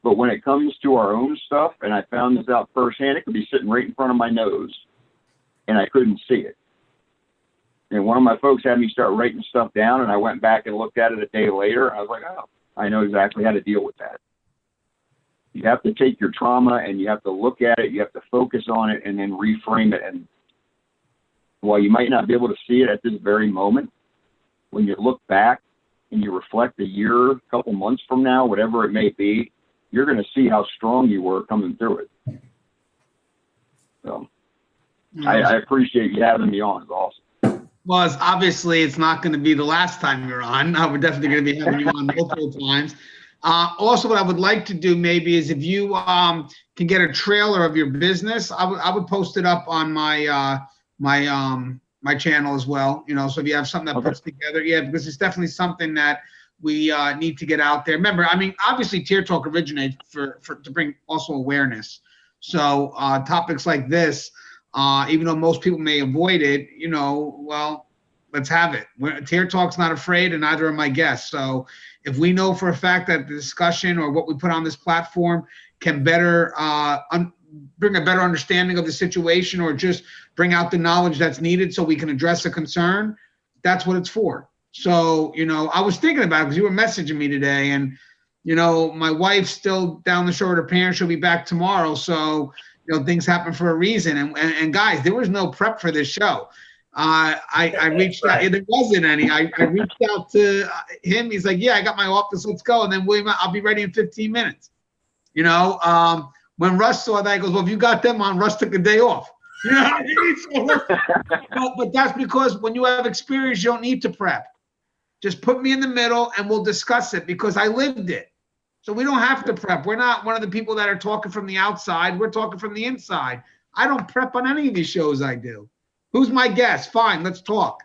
But when it comes to our own stuff, and I found this out firsthand, it could be sitting right in front of my nose, and I couldn't see it. And one of my folks had me start writing stuff down, and I went back and looked at it a day later. And I was like, oh, I know exactly how to deal with that. You have to take your trauma and you have to look at it. You have to focus on it and then reframe it. And while you might not be able to see it at this very moment, when you look back and you reflect a year, a couple months from now, whatever it may be, you're going to see how strong you were coming through it. So I appreciate you having me on. It's awesome. Well, obviously it's not going to be the last time you're on. We're definitely going to be having you on multiple times. Also, what I would like to do maybe is if you can get a trailer of your business, I would post it up on my channel as well. You know, so if you have something that puts together, yeah, because it's definitely something that we need to get out there. Remember, I mean, obviously, Tier Talk originates to bring also awareness. So topics like this, even though most people may avoid it, you know, well, let's have it. Tier Talk's not afraid, and neither are my guests. So if we know for a fact that the discussion or what we put on this platform can better bring a better understanding of the situation, or just bring out the knowledge that's needed so we can address a concern, that's what it's for. So, you know, I was thinking about it because you were messaging me today, and, you know, my wife's still down the shore with her parents. She'll be back tomorrow. So, you know, things happen for a reason. And guys, there was no prep for this show. I reached out. There wasn't any. I reached out to him. He's like, yeah, I got my office. Let's go. And then William, I'll be ready in 15 minutes. You know, when Russ saw that, he goes, well, if you got them on, Russ took a day off. You know what I mean? But that's because when you have experience, you don't need to prep. Just put me in the middle and we'll discuss it, because I lived it. So we don't have to prep. We're not one of the people that are talking from the outside. We're talking from the inside. I don't prep on any of these shows I do. Who's my guest? Fine, let's talk.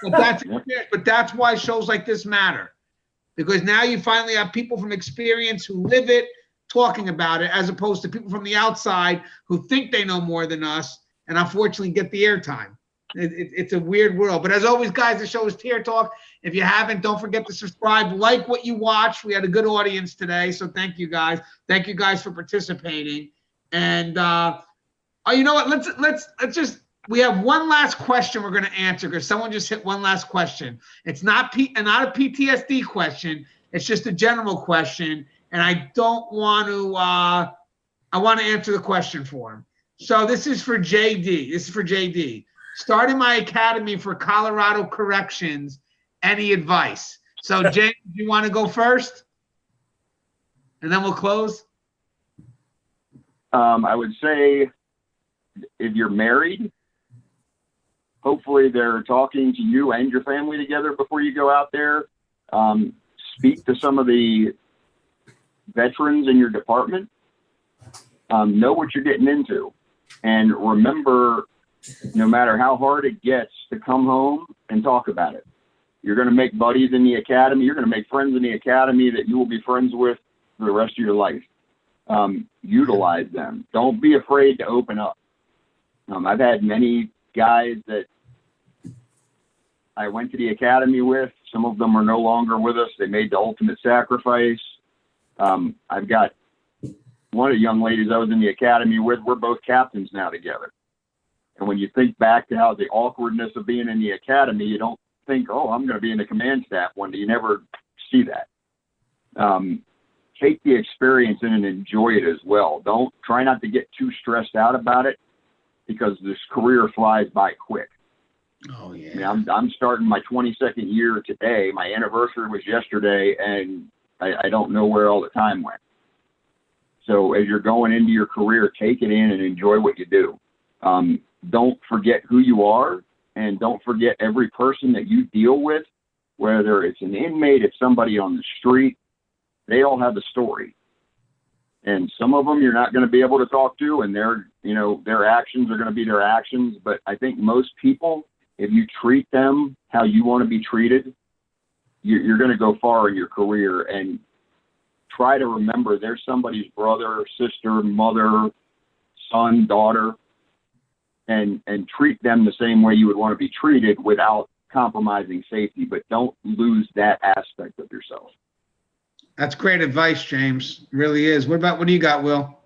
But that's why shows like this matter, because now you finally have people from experience who live it talking about it, as opposed to people from the outside who think they know more than us and unfortunately get the airtime. It's a weird world. But as always, guys, the show is Tier Talk. If you haven't, don't forget to subscribe, like what you watch. We had a good audience today, so thank you guys. Thank you guys for participating. And you know what? Let's just. We have one last question we're going to answer, because someone just hit one last question. It's not a PTSD question. It's just a general question, and I don't want to. I want to answer the question for him. So this is for JD. This is for JD. Starting my academy for Colorado corrections. Any advice? So James, do you want to go first, and then we'll close? I would say, if you're married, hopefully they're talking to you and your family together before you go out there. Speak to some of the veterans in your department. Know what you're getting into. And remember, no matter how hard it gets, to come home and talk about it. You're going to make buddies in the academy. You're going to make friends in the academy that you will be friends with for the rest of your life. Utilize them. Don't be afraid to open up. I've had many guys that I went to the academy with. Some of them are no longer with us. They made the ultimate sacrifice. I've got one of the young ladies I was in the academy with. We're both captains now together. And when you think back to how the awkwardness of being in the academy, you don't think, oh, I'm going to be in the command staff one day. You never see that. Take the experience in and enjoy it as well. Don't try not to get too stressed out about it, because this career flies by quick. Oh yeah. I mean, I'm starting my 22nd year today. My anniversary was yesterday, and I don't know where all the time went. So as you're going into your career, take it in and enjoy what you do. Don't forget who you are, and don't forget every person that you deal with, whether it's an inmate, it's somebody on the street. They all have a story. And some of them you're not going to be able to talk to, and their actions are going to be their actions. But I think most people, if you treat them how you want to be treated, you're going to go far in your career. And try to remember they're somebody's brother, sister, mother, son, daughter, and treat them the same way you would want to be treated without compromising safety. But don't lose that aspect of yourself. That's great advice, James. It really is. What do you got, Will?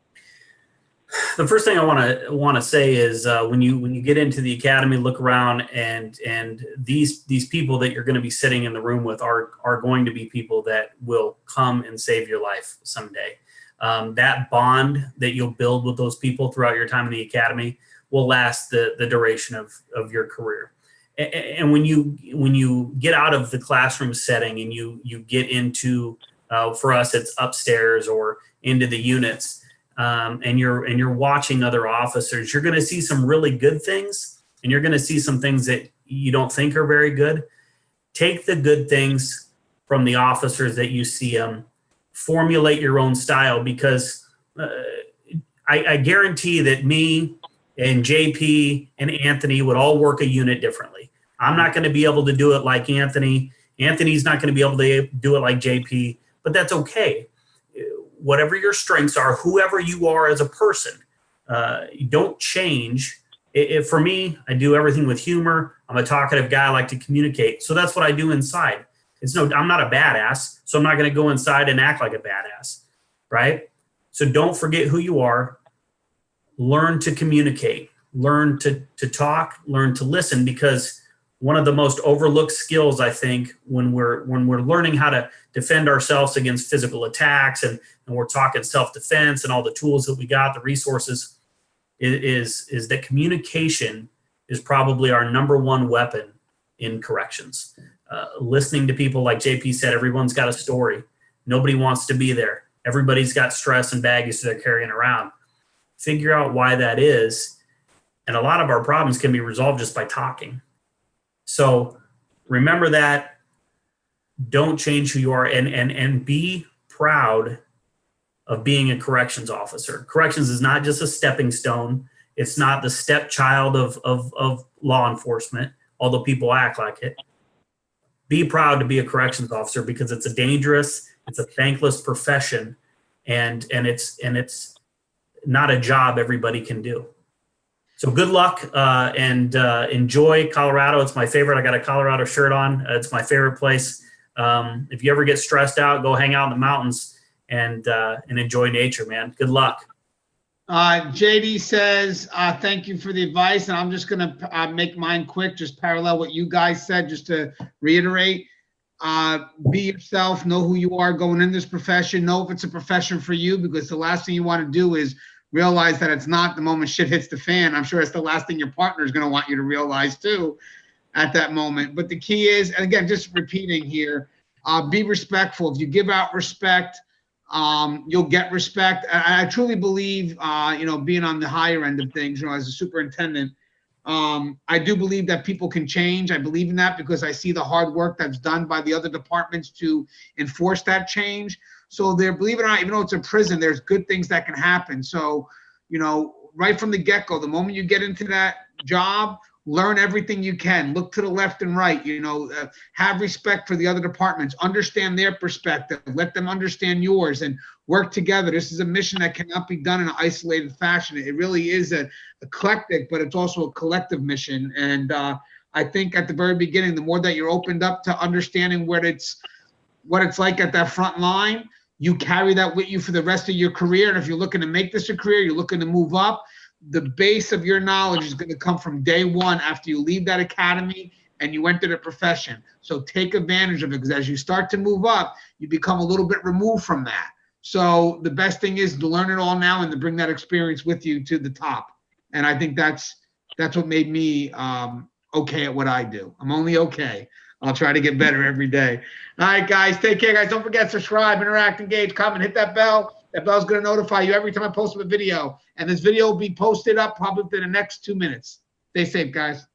The first thing I want to say is when you get into the academy, look around, and these people that you're going to be sitting in the room with are going to be people that will come and save your life someday. That bond that you'll build with those people throughout your time in the academy will last the duration of your career. And when you get out of the classroom setting and you get into for us, it's upstairs or into the units, and you're watching other officers, you're going to see some really good things, and you're going to see some things that you don't think are very good. Take the good things from the officers that you see them, formulate your own style, because I guarantee that me and JP and Anthony would all work a unit differently. I'm not going to be able to do it like Anthony. Anthony's not going to be able to do it like JP, but that's okay. Whatever your strengths are, whoever you are as a person, you don't change. For me, I do everything with humor. I'm a talkative guy. I like to communicate. So that's what I do inside. I'm not a badass, so I'm not going to go inside and act like a badass, right? So don't forget who you are. Learn to communicate. Learn to talk. Learn to listen, because one of the most overlooked skills, I think, when we're learning how to defend ourselves against physical attacks, and we're talking self-defense and all the tools that we got, the resources, is that communication is probably our number one weapon in corrections. Listening to people, like JP said, everyone's got a story. Nobody wants to be there. Everybody's got stress and baggage they're carrying around. Figure out why that is. And a lot of our problems can be resolved just by talking. So remember that. Don't change who you are, and be proud of being a corrections officer. Corrections is not just a stepping stone. It's not the stepchild of law enforcement, although people act like it. Be proud to be a corrections officer, because it's a dangerous, it's a thankless profession, and it's not a job everybody can do. So good luck, and enjoy Colorado. It's my favorite. I got a Colorado shirt on. It's my favorite place. If you ever get stressed out, go hang out in the mountains and enjoy nature, man. Good luck. JD says, thank you for the advice. And I'm just going to make mine quick, just parallel what you guys said, just to reiterate. Be yourself, know who you are going in this profession, know if it's a profession for you, because the last thing you want to do is realize that it's not the moment shit hits the fan. I'm sure it's the last thing your partner is going to want you to realize too at that moment. But the key is, and again, just repeating here, be respectful. If you give out respect, you'll get respect. I truly believe, being on the higher end of things, as a superintendent, I do believe that people can change. I believe in that because I see the hard work that's done by the other departments to enforce that change. So there, believe it or not, even though it's a prison, there's good things that can happen. So, right from the get-go, the moment you get into that job, learn everything you can. Look to the left and right. Have respect for the other departments. Understand their perspective. Let them understand yours, and work together. This is a mission that cannot be done in an isolated fashion. It really is a eclectic, but it's also a collective mission. And I think at the very beginning, the more that you're opened up to understanding what it's like at that front line, you carry that with you for the rest of your career. And if you're looking to make this a career, you're looking to move up, the base of your knowledge is going to come from day one after you leave that academy and you enter the profession. So take advantage of it, because as you start to move up, you become a little bit removed from that. So the best thing is to learn it all now and to bring that experience with you to the top. And I think that's what made me okay at what I do. I'm only okay. I'll try to get better every day. All right, guys, take care, guys. Don't forget, subscribe, interact, engage, comment, hit that bell. That bell's going to notify you every time I post a video. And this video will be posted up probably within the next 2 minutes. Stay safe, guys.